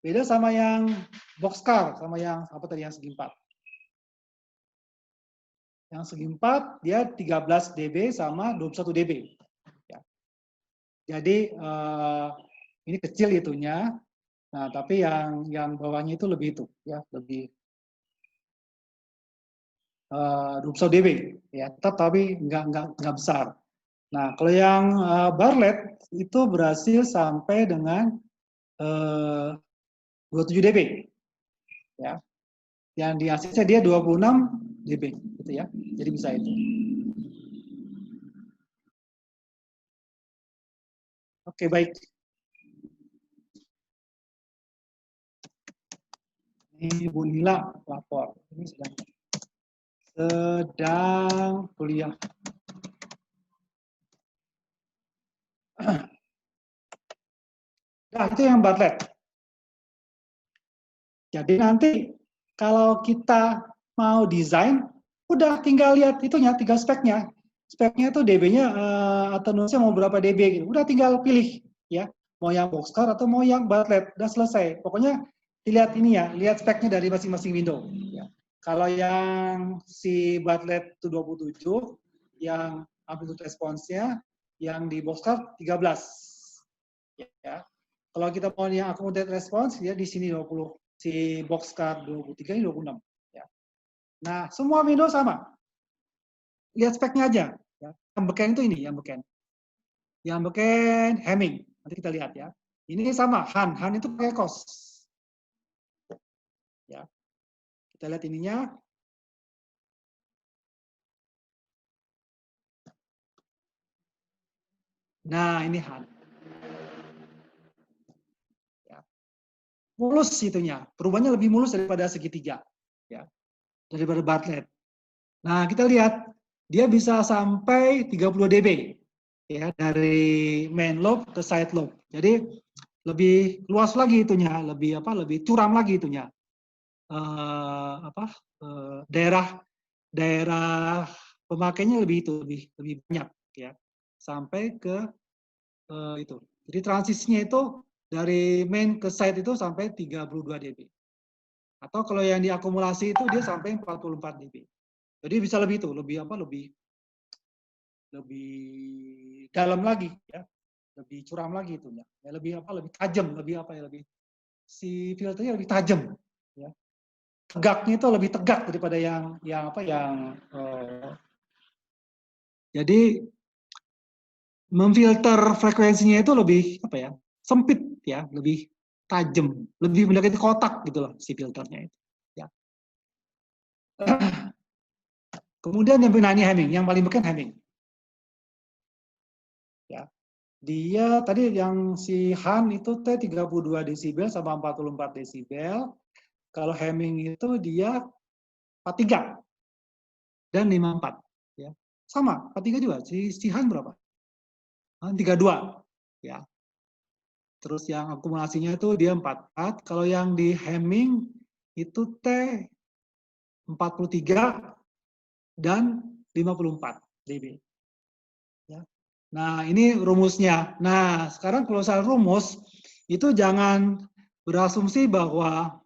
Beda sama yang boxcar, sama yang yang segi 4. Yang segi 4 dia 13 dB sama 21 dB. Ya. Jadi ini kecil itunya, Nah, tapi yang bawahnya itu lebih itu, ya, lebih 21 dB, ya, tetap tapi nggak besar. Nah, kalau yang Bartlett itu berhasil sampai dengan 27 dB, ya. Yang di ACC dia 26 dB, gitu ya. Jadi bisa itu. Oke, baik. Ini Bu Nila lapor. Ini sedang kuliah. Nah, itu yang Bartlett. Jadi nanti kalau kita mau desain, udah tinggal lihat itunya, tinggal speknya. Speknya itu dB-nya atau nulisnya mau berapa dB gitu. Udah tinggal pilih ya, mau yang boxcar atau mau yang Bartlett. Udah selesai. Pokoknya dilihat ini ya, lihat speknya dari masing-masing window. Ya. Kalau yang si Bartlett itu 27, yang amplitude response-nya, yang di boxcar 13. Ya. Kalau kita mau yang accommodated response, ya di sini 20. Si boxcar 23 ini 26. Ya. Nah, semua Windows sama. Lihat speknya aja. Ya. Yang beken itu ini, yang beken. Yang beken Hamming. Nanti kita lihat ya. Ini sama, Han. Han itu pakai COS. Ya. Kita lihat ininya. Nah, ini Han. Ya. Mulus itunya. Perubahannya lebih mulus daripada segitiga. Ya. Daripada Bartlett. Nah, kita lihat. Dia bisa sampai 30 dB. Ya, dari main lobe ke side lobe. Jadi lebih luas lagi itunya, lebih curam lagi itunya. Daerah pemakainya lebih banyak ya. Sampai ke itu. Jadi transisinya itu dari main ke side itu sampai 32 dB. Atau kalau yang diakumulasi itu dia sampai 44 dB. Jadi bisa lebih itu, lebih dalam lagi ya, lebih curam lagi itunya, ya, lebih tajam, lebih si filternya lebih tajam, ya. Tegaknya itu lebih tegak daripada jadi memfilter frekuensinya itu lebih sempit ya, lebih tajam, lebih mendekati kotak gitu loh si filternya itu. Ya. Kemudian yang penanya Hamming, yang paling beken Hamming. Ya. Dia tadi yang si Han itu T32 desibel sama 44 desibel. Kalau Hamming itu dia 43 dan 54 ya. Sama, 43 juga. Si Han berapa? 32 ya. Terus yang akumulasinya itu dia 44. Kalau yang di Hamming itu T43 dan 54 dB. Ya. Nah, ini rumusnya. Nah, sekarang kalau soal rumus, itu jangan berasumsi bahwa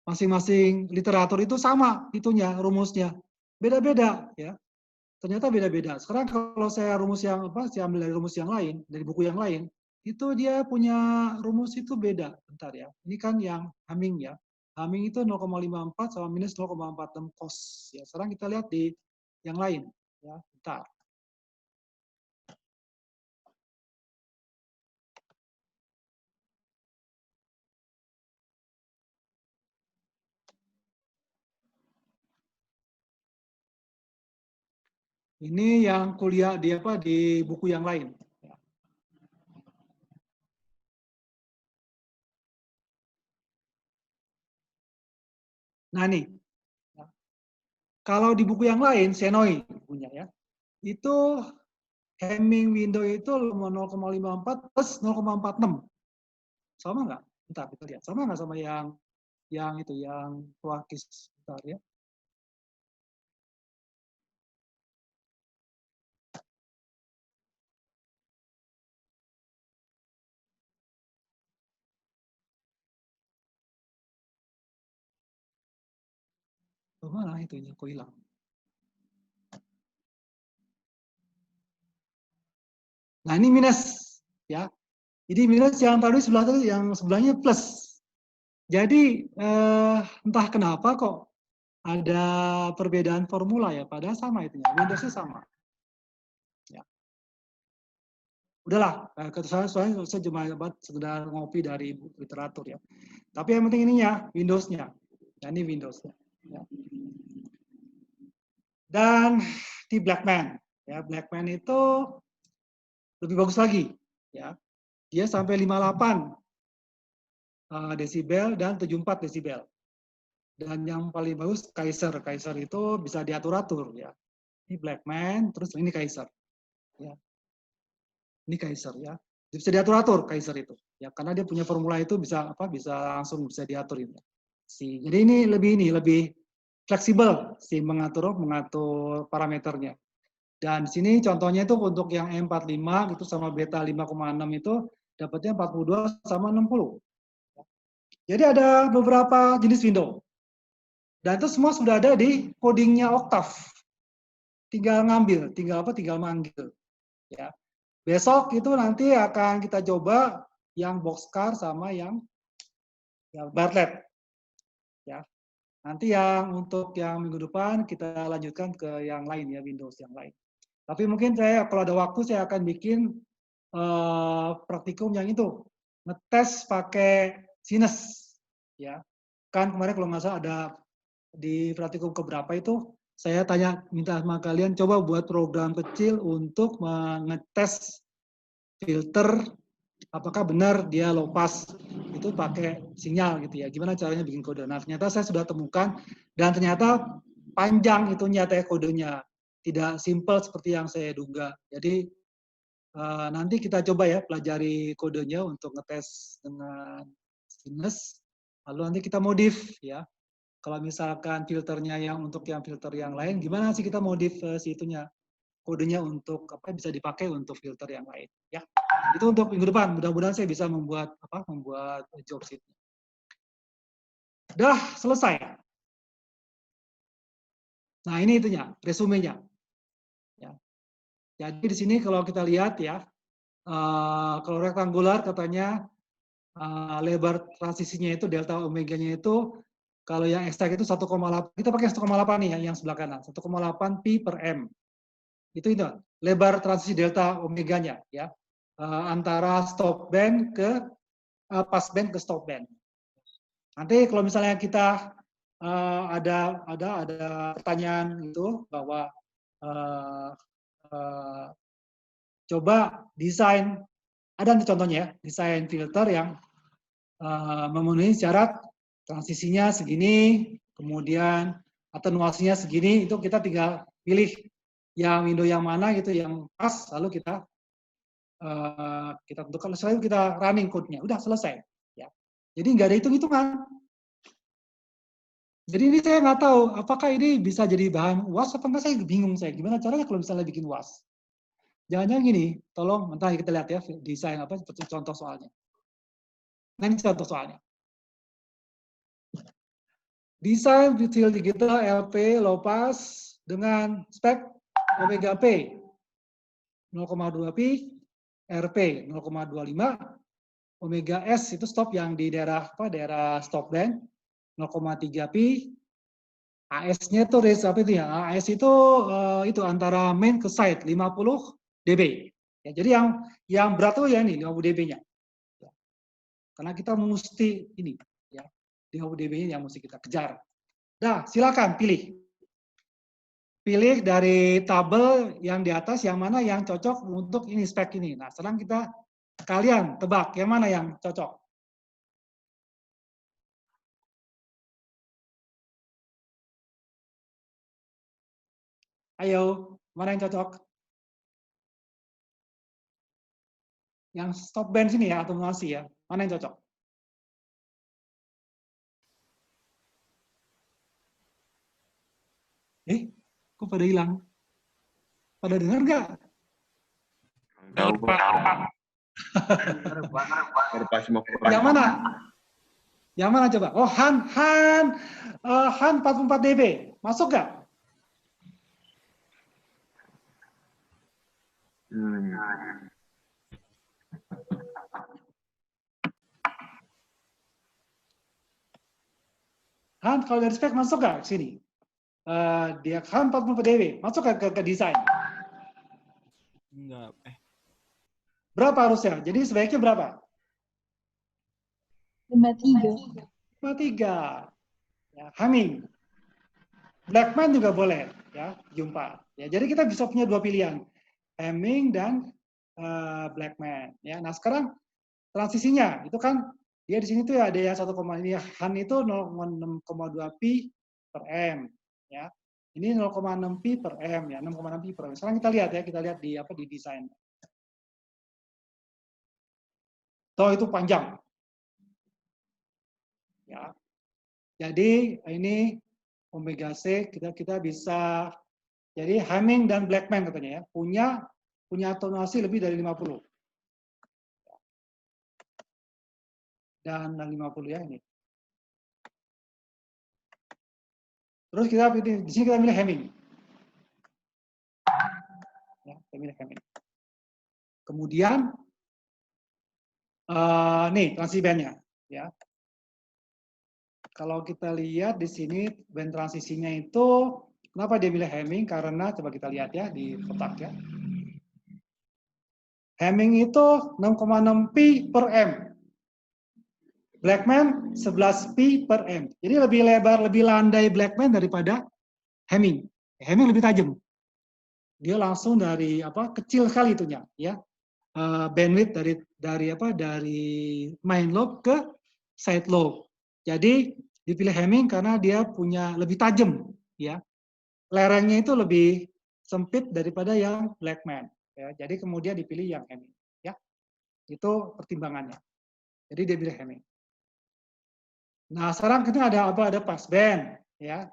masing-masing literatur itu sama itunya, rumusnya. Beda-beda, ya. Ternyata beda-beda. Sekarang kalau saya saya ambil dari rumus yang lain, dari buku yang lain, itu dia punya rumus itu beda. Bentar ya. Ini kan yang Hamming ya. Hamming itu 0,54 sama minus 0,46 cos. Ya, sekarang kita lihat di yang lain. Ya, bentar. Ini yang kuliah di buku yang lain. Nah nih, kalau di buku yang lain, Senoi punya ya, itu Hamming window itu 0,54 plus 0,46. Sama nggak? Bentar, kita lihat. Sama nggak sama yang Tuakis? Bentar ya. Oh, mana itunya? Kok hilang? Nah, ini minus ya. Jadi minus yang tadi sebelah tadi, yang sebelahnya plus. Jadi entah kenapa kok ada perbedaan formula ya, padahal sama itu ya, Windows-nya sama. Ya. Udahlah, soalnya saya cuma sekedar ngopi dari literatur ya. Tapi yang penting ininya, Windows-nya. Ya, ini Windows-nya. Ya. Dan di Blackman, ya Blackman itu lebih bagus lagi, ya. Dia sampai 58 desibel dan 74 desibel. Dan yang paling bagus Kaiser. Kaiser itu bisa diatur-atur ya. Ini Blackman, terus ini Kaiser. Ya. Ini Kaiser ya. Bisa diatur-atur Kaiser itu. Ya, karena dia punya formula itu bisa apa? Bisa langsung bisa diaturin. Jadi ini lebih fleksibel sih mengatur parameternya. Dan di sini contohnya itu untuk yang M45 itu sama beta 5,6 itu dapatnya 42 sama 60. Jadi ada beberapa jenis window. Dan itu semua sudah ada di codingnya Octave. Tinggal ngambil, tinggal manggil. Ya. Besok itu nanti akan kita coba yang Boxcar sama yang Bartlett. Ya. Nanti yang untuk yang minggu depan kita lanjutkan ke yang lain ya, Windows yang lain. Tapi mungkin saya kalau ada waktu saya akan bikin praktikum yang itu, ngetes pakai sinus. Ya. Kan kemarin kalau nggak salah ada di praktikum keberapa itu saya minta sama kalian coba buat program kecil untuk mengetes filter apakah benar dia low pass itu pakai sinyal gitu ya. Gimana caranya bikin kode. Nah, ternyata saya sudah temukan dan ternyata panjang itu nyata kodenya. Tidak simple seperti yang saya duga. Jadi nanti kita coba ya pelajari kodenya untuk ngetes dengan sinus. Lalu nanti kita modif ya. Kalau misalkan filternya yang untuk yang filter yang lain, gimana sih kita modif itunya kodenya untuk apa bisa dipakai untuk filter yang lain? Ya, itu untuk minggu depan. Mudah-mudahan saya bisa membuat job sheet. Dah selesai. Nah ini itunya, resumenya. Ya. Jadi di sini kalau kita lihat ya, kalau rektangular katanya lebar transisinya itu delta omeganya itu kalau yang ekstrak itu 1,8, kita pakai 1,8 nih ya, yang sebelah kanan, 1,8 pi per m. Itu lebar transisi delta omeganya ya, antara stop band ke pass band ke stop band. Nanti kalau misalnya kita ada pertanyaan itu bahwa coba desain, ada nanti contohnya ya, desain filter yang memenuhi syarat transisinya segini, kemudian atenuasinya segini, itu kita tinggal pilih yang window yang mana gitu yang pas, lalu kita tentukan, setelah itu kita running code-nya, udah selesai. Ya. Jadi nggak ada hitung-hitungan. Jadi ini saya nggak tahu apakah ini bisa jadi bahan UAS apa enggak, saya bingung saya gimana caranya kalau misalnya bikin UAS. Jangan-jangan gini, tolong nanti kita lihat ya desain apa seperti contoh soalnya. Nah ini contoh soalnya. Desain field digital LP low pass dengan spek omega P 0,2 pi, RP 0,25, omega S itu stop yang di daerah stop band 0,3 pi, AS-nya itu apa itu ya? AS itu antara main ke side 50 dB. Ya, jadi yang berat tuh ya ini 50 dB-nya. Ya. Karena kita mesti ini ya. 50 dB-nya yang mesti kita kejar. Nah, silakan pilih. Pilih dari tabel yang di atas yang mana yang cocok untuk ini spek ini. Nah, sekarang kalian tebak yang mana yang cocok. Ayo, mana yang cocok? Yang stop band sini ya, atenuasi ya. Mana yang cocok? Kok pada hilang? Pada dengar nggak?
Dengar, Pak.
Yang mana? Yang mana coba? Oh, Han 44 dB. Masuk nggak? Han, kalau dari spek masuk nggak sini? Dia Han 40 dW, masuk ke desain.
Enggak.
Berapa harusnya? Jadi sebaiknya berapa?
53.
53. Ya, Hamming. Blackman juga boleh, ya, jumpa. Ya, jadi kita bisa punya dua pilihan, Hamming dan Blackman. Ya, nah sekarang transisinya itu kan dia di sini tuh ada yang 1, ini Han itu 0,6,2 pi per m, ya. Ini 0,6 pi per m, ya, 6,6 pi per m. Sekarang kita lihat ya, kita lihat di apa di desain. Toh itu panjang, ya. Jadi ini omega C kita bisa, jadi Hamming dan Blackman katanya ya punya atenuasi lebih dari 50. Dan 50 ya ini. Terus kita pilih, di sini kita milih Hamming. Ya, kita milih Hamming. Kemudian nih transisi bandnya, ya. Kalau kita lihat di sini band transisinya itu, kenapa dia milih Hamming? Karena coba kita lihat ya di kotak ya. Hamming itu 6,6 pi per m. Blackman 11 pi per m. Jadi lebih lebar, lebih landai Blackman daripada Hamming. Hamming lebih tajam. Dia langsung dari apa kecil sekali itunya, ya. Bandwidth dari main lobe ke side lobe. Jadi dipilih Hamming karena dia punya lebih tajam, ya. Lerengnya itu lebih sempit daripada yang Blackman, ya. Jadi kemudian dipilih yang Hamming, ya. Itu pertimbangannya. Jadi dia pilih Hamming. Nah, sekarang kita ada apa? Ada passband, ya.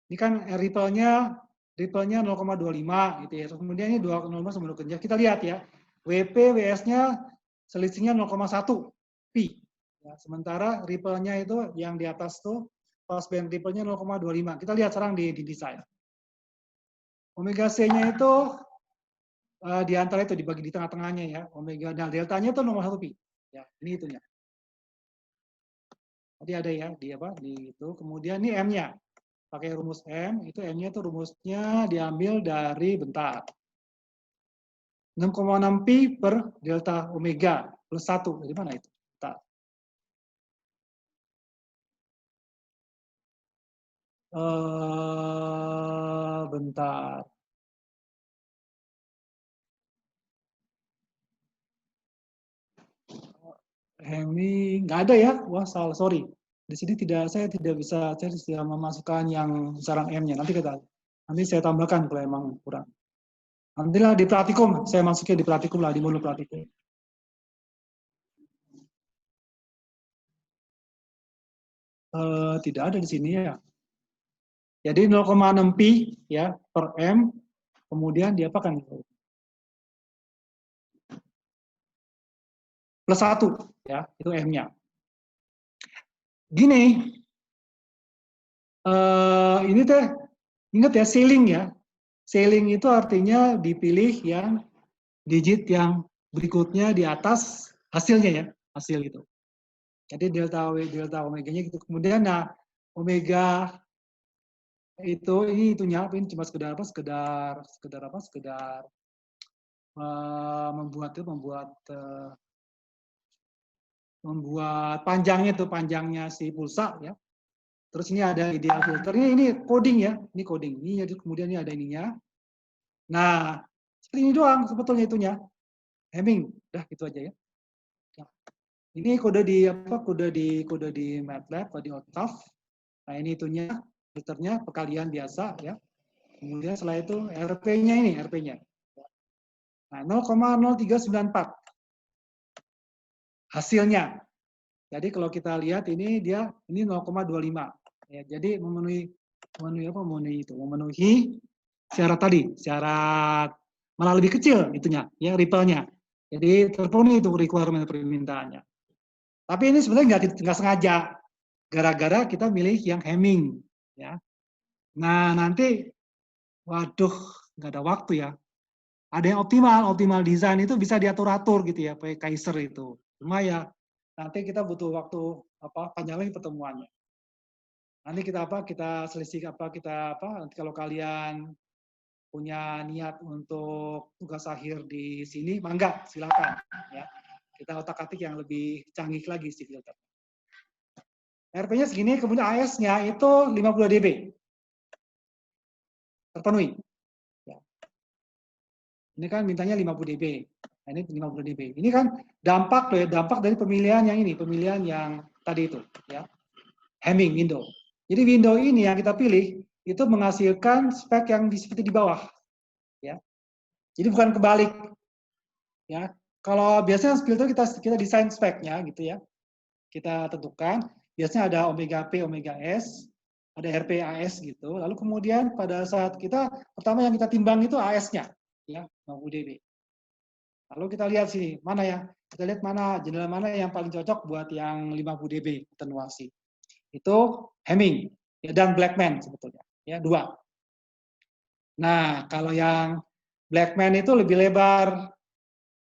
Ini kan ripple-nya 0,25 gitu ya. Terus kemudian ini 2,05 sama 2 kita lihat ya. WP WS-nya selisihnya 0,1 pi. Ya, sementara ripple-nya itu yang di atas tuh passband ripple-nya 0,25. Kita lihat sekarang di desain. Omega C-nya itu di antara itu dibagi di tengah-tengahnya ya. Omega dan deltanya itu 0,1 pi. Ya, ini itunya. Tadi ada ya di apa? Di itu. Kemudian ini M-nya. Pakai rumus M, itu M-nya itu rumusnya diambil dari bentar. 6,6 pi per delta omega plus 1. Dari mana itu? Bentar. Bentar. Hamming nggak ada ya? Wah, salah, sorry. Di sini saya tidak bisa memasukkan yang besaran M-nya. Nanti saya tambahkan kalau emang kurang. Nantilah di praktikum, saya masukin di praktikum lah, di modul praktikum. Tidak ada di sini ya. Jadi 0,6 pi ya per m, kemudian diapakan? Plus 1 ya, itu m-nya. Gini, ini teh ingat ya ceiling ya. Ceiling itu artinya dipilih yang digit yang berikutnya di atas hasilnya ya, hasil itu. Jadi delta omega-nya gitu. Kemudian nah omega itu ini itunya ini cuma sekedar membuat panjangnya si pulsa ya. Terus ini ada ideal filter. Ini coding ya, ini coding. Ini jadi kemudian ini ada ininya. Nah, seperti ini doang sebetulnya itunya. Hamming, udah gitu aja ya. Nah, ini kode di apa? Kode di MATLAB, kode di Octave. Nah, ini itunya, filternya perkalian biasa ya. Kemudian setelah itu RP-nya ini, RP-nya. Nah, 0,0394 hasilnya. Jadi kalau kita lihat ini dia ini 0,25. Ya, jadi memenuhi syarat tadi, syarat malah lebih kecil itunya, ya ripple-nya. Jadi terpenuhi itu requirement permintaannya. Tapi ini sebenarnya nggak sengaja, gara-gara kita milih yang Hamming, ya. Nah nanti, waduh, nggak ada waktu ya. Ada yang optimal desain itu bisa diatur-atur gitu ya, pakai Kaiser itu. Cuma ya nanti kita butuh waktu panjang lagi pertemuannya. Nanti kita selisih nanti kalau kalian punya niat untuk tugas akhir di sini, mangga, silakan. Ya. Kita otak-atik yang lebih canggih lagi si filter. RP-nya segini, kemudian AS-nya itu 50 dB. Terpenuhi. Ya. Ini kan mintanya 50 dB. Nah, ini 50 dB. Ini kan dampak dari pemilihan yang ini, pemilihan yang tadi itu. Ya. Hamming window. Jadi window ini yang kita pilih, itu menghasilkan spek yang seperti di bawah. Ya. Jadi bukan kebalik. Ya. Kalau biasanya filter kita desain speknya gitu ya. Kita tentukan, biasanya ada omega P, omega S, ada RP AS gitu. Lalu kemudian pada saat pertama yang kita timbang itu AS-nya, ya, 50 dB. Lalu kita lihat sini, kita lihat jendela mana yang paling cocok buat yang 50 dB atenuasi. Itu Hamming ya, dan Blackman sebetulnya, ya 2. Nah, kalau yang Blackman itu lebih lebar.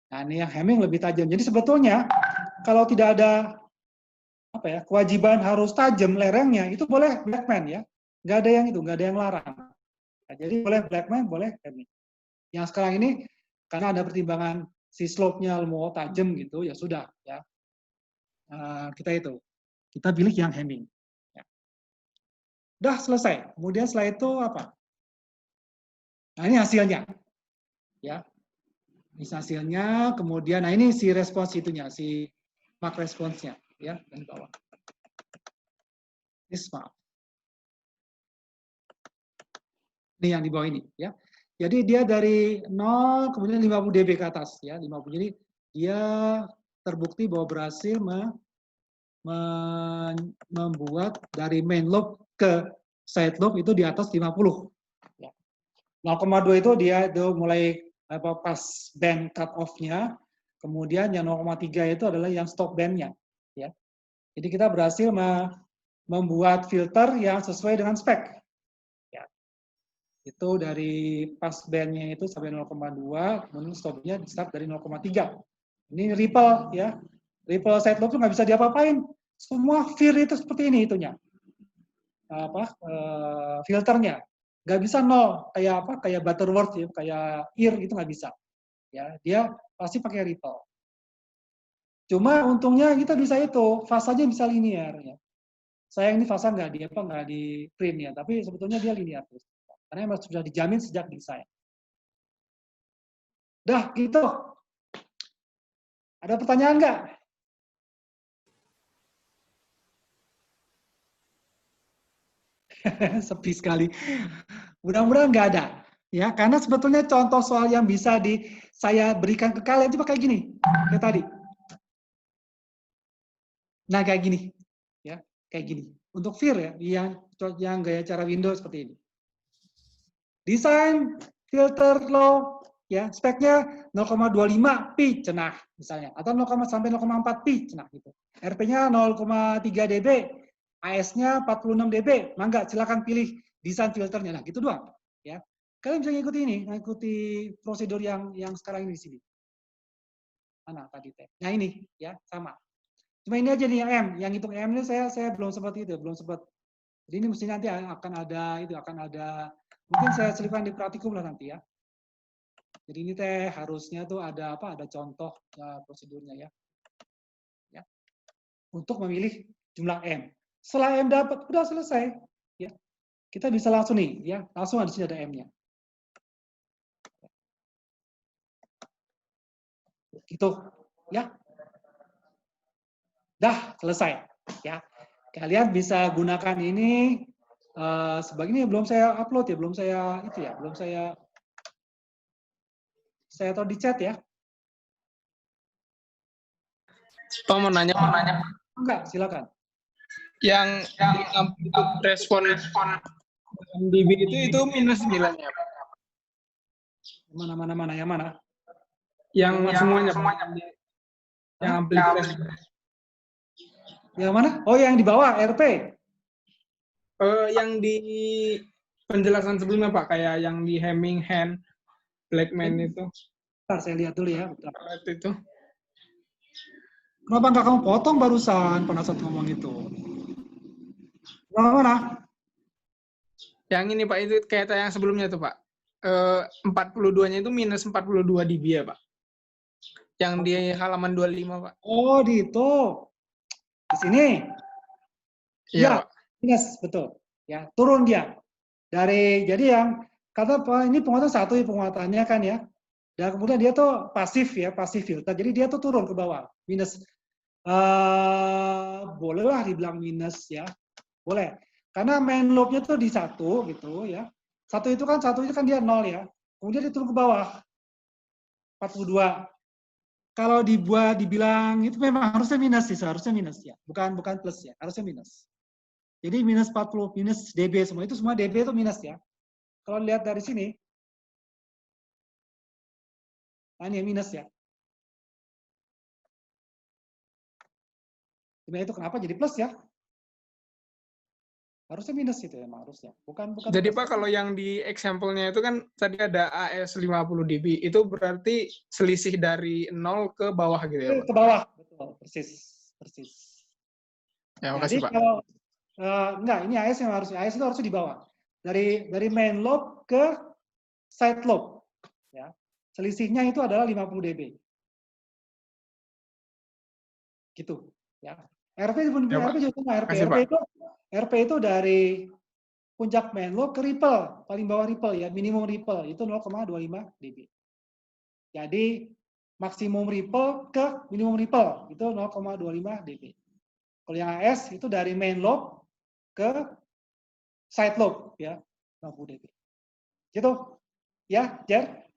Nah, ini yang Hamming lebih tajam. Jadi sebetulnya kalau tidak ada kewajiban harus tajam lerengnya, itu boleh Blackman ya. Nggak ada yang nggak ada yang larang. Nah, jadi boleh Blackman, boleh Hamming. Yang sekarang ini karena ada pertimbangan si slope-nya mau tajam gitu, ya sudah ya. Kita pilih yang Hamming. Ya. Udah selesai. Kemudian setelah itu apa? Nah, ini hasilnya. Ya. Ini hasilnya, kemudian ini si respons itunya, si mark responsnya ya, yang di bawah. Ini yang di bawah ini ya. Jadi dia dari 0 kemudian 50 dB ke atas ya, 50. Jadi dia terbukti bahwa berhasil membuat dari main lobe ke side lobe itu di atas 50. Ya. 0,2 itu dia mulai pas band cut off-nya, kemudian yang 0,3 itu adalah yang stop band-nya ya. Jadi kita berhasil membuat filter yang sesuai dengan spek. Ya. Itu dari pas bandnya itu sampai 0,2, kemudian stopnya di start dari 0,3. Ini ripple ya. Ripple side lobe itu nggak bisa diapa-apain. Semua FIR itu seperti ini itunya. Filternya. Nggak bisa nol, kayak Butterworth ya, kayak ear itu nggak bisa. Ya, dia pasti pakai ripple. Cuma untungnya kita bisa itu, fasanya bisa linear ya. Sayang ini fasa nggak di print ya, tapi sebetulnya dia linear terus. Karena memang sudah dijamin sejak desain. Dah gitu. Ada pertanyaan nggak? Sepi sekali. Mudah-mudahan nggak ada. Ya, karena sebetulnya contoh soal yang bisa saya berikan ke kalian itu kayak gini, kayak tadi. Nah, kayak gini. Ya, kayak gini. Untuk FIR ya, yang gaya cara Windows seperti ini. Desain filter low ya, speknya 0,25 pi cenah misalnya, atau 0, sampai 0,4 pi cenah gitu. RP-nya 0,3 dB, AS-nya 46 dB. Mangga silakan pilih desain filternya. Nah, gitu doang ya. Kalian bisa ngikuti prosedur yang sekarang ini di sini. Mana tadi teh? Nah, ini ya, sama. Cuma ini aja nih yang M, yang hitung M ini saya belum sempat belum sempat. Jadi ini mesti nanti akan ada mungkin saya selipkan di praktikum lah nanti ya. Jadi ini teh harusnya tuh ada contoh prosedurnya ya. Ya. Untuk memilih jumlah M. Setelah M dapat, udah selesai. Ya. Kita bisa langsung nih, ya, langsung di sini ada M-nya. Gitu, ya. Dah selesai, ya. Kalian bisa gunakan ini sebagai ini belum saya upload ya, belum saya taruh di chat ya.
Pak mau nanya.
Enggak, silakan.
Yang amplitude respon dB itu minus nilainya.
Mana? Yang mana?
Yang semuanya. Yang amplitude respon.
Yang mana? Oh, yang di bawah RP.
Yang di penjelasan sebelumnya Pak, kayak yang di Hamming, Hand, Blackman itu.
Bentar, saya lihat dulu ya.
Itu.
Kenapa nggak kamu potong barusan pada saat ngomong itu? Mana?
Yang ini Pak, itu kayak yang sebelumnya tuh Pak. 42-nya itu minus 42 dB ya Pak. Yang di halaman 25 Pak.
Oh, di itu. Di sini.
Iya
Ya,
Pak.
minus, betul. Ya, turun dia. Jadi yang kata ini penguatan satu ya penguatannya kan ya. Dan kemudian dia tuh pasif ya, pasif filter. Jadi dia tuh turun ke bawah, minus. Bolehlah dibilang minus ya, boleh. Karena main lobe-nya tuh di satu gitu ya. Satu itu kan dia 0 ya. Kemudian dia turun ke bawah 42. Kalau dibilang itu memang harusnya minus sih, seharusnya minus ya. Bukan plus ya, harusnya minus. Jadi minus 40, minus dB semua itu semua dB itu minus ya. Kalau lihat dari sini, nah ini minus ya. Itu kenapa jadi plus ya? Harusnya minus itu ya, harusnya. Bukan
Jadi
plus.
Pak, kalau yang di example-nya itu kan tadi ada AS 50 dB, itu berarti selisih dari 0 ke bawah gitu ya Pak?
Ke bawah, betul, persis.
Ya,
Jadi
makasih Pak.
kalau enggak, ini AS yang AS itu harusnya di bawah. Dari main lobe ke side lobe. Ya. Selisihnya itu adalah 50 dB. Gitu. Ya. RP
Ya, Pak.
juga sama.
Makasih Pak.
RP itu dari puncak main lobe ke ripple, paling bawah ripple ya, minimum ripple itu 0,25 dB. Jadi maksimum ripple ke minimum ripple itu 0,25 dB. Kalau yang AS itu dari main lobe ke side lobe ya, 50 dB. Gitu. Ya, Jer?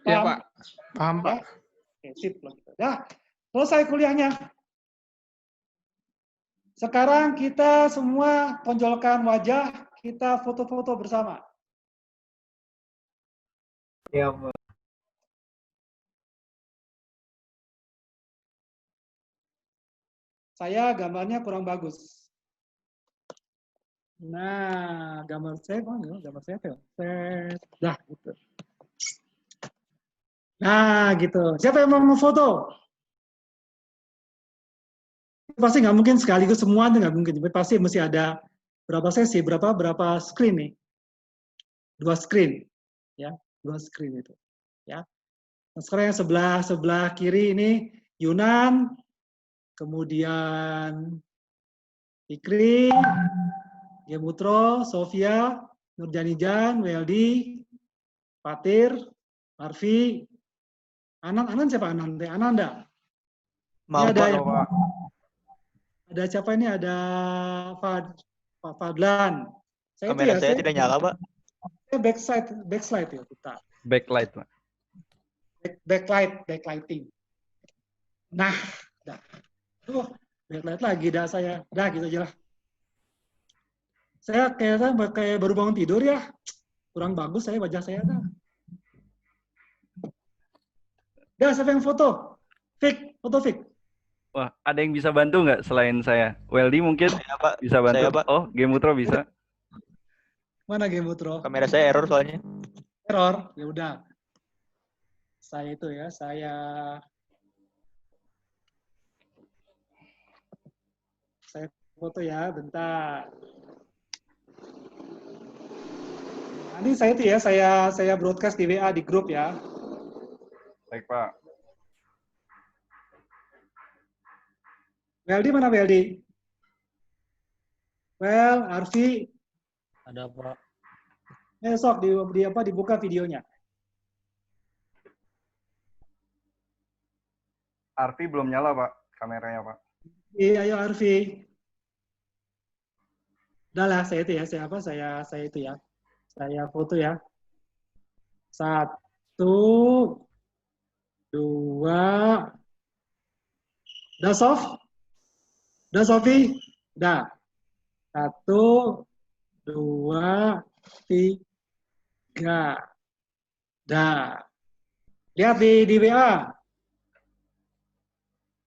Ya
Paham?
Pak. Paham
Ya?
Pak.
Oke, sip. Nah, selesai kuliahnya. Sekarang kita semua tonjolkan wajah, kita foto-foto bersama.
Ya, Pak.
Saya gambarnya kurang bagus. Nah, gambar saya, gambar saya tuh. Dah, gitu. Nah, gitu. Siapa yang mau foto? Pasti nggak mungkin sekaligus semua, itu nggak mungkin. Pasti mesti ada berapa sesi, berapa screen nih? 2 screen, ya, 2 screen itu, ya. Nah, sekarang yang sebelah kiri ini Yunan, kemudian Fikri, Gemutro, Sofia, Nurjanijan, Weldi, Fatir, Arfi, Anan siapa Anan? Ananda. Ini ada yang, ada siapa ini? Ada Pak Fadlan.
Kamera saya tidak nyala, Pak.
Backslide ya kita.
Backlight, Pak.
Backlighting. Nah, dah. Backlight lagi dah saya. Dah gitu aja lah. Saya kayak baru bangun tidur ya. Kurang bagus wajah saya dah. Dah, siapa yang foto? Foto Fik.
Wah, ada yang bisa bantu nggak selain saya? Weldy mungkin
Saya, Pak.
bisa bantu.
Saya, Pak.
Oh, Gemutro bisa.
Mana Gemutro?
Kamera saya error soalnya.
Error. Ya udah. Saya itu ya, saya foto ya, bentar. Nanti saya itu ya, saya broadcast di WA di grup ya.
Baik, Pak.
Weldy mana Weldy? Well, Arfi.
Ada Pak.
Sok dibuka videonya.
Arfi belum nyala, Pak, kameranya, Pak.
Iya, ayo Arfi. Udah lah, saya itu ya, saya itu ya. Saya foto ya. 1, 2. Udah Sof? Udah Sofi? Udah. 1, 2, 3. Dah. Lihat di WA.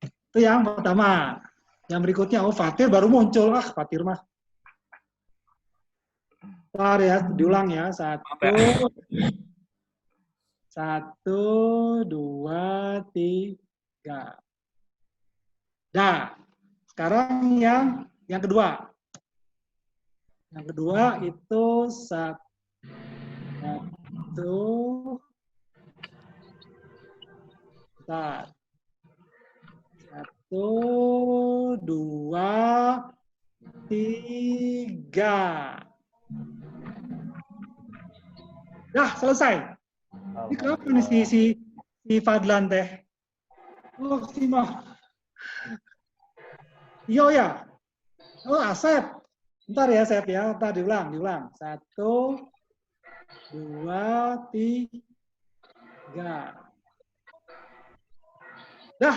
Itu yang pertama. Yang berikutnya, Fatir baru muncul. Fatir mah. Bentar ya, diulang ya. 1, 2, 3. Dah. Sekarang Yang kedua. Yang kedua itu satu, bentar. 1, 2, 3. Dah, selesai. Ini kenapa nih si Fadlan teh? Oh, si Mah. Yo ya. Oh, Asep. Bentar ya, Asep ya. Bentar, diulang. 1, 2, 3. Dah.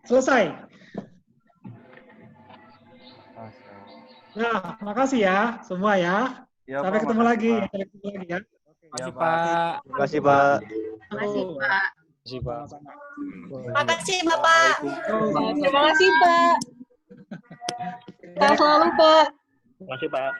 Selesai. Nah, makasih ya semua ya.
Ya,
Sampai
Pak,
ketemu
makasih,
lagi.
Pak.
Sampai ketemu lagi ya.
Ya,
Makasih, Pak.
Terima kasih, Pak.
Makasih, Pak.
Makasih, Pak.
Sama-sama.
Makasih, Bapak.
Sama-sama.
Terima kasih, Pak. Sehat selalu, Pak.
Terima kasih, Pak.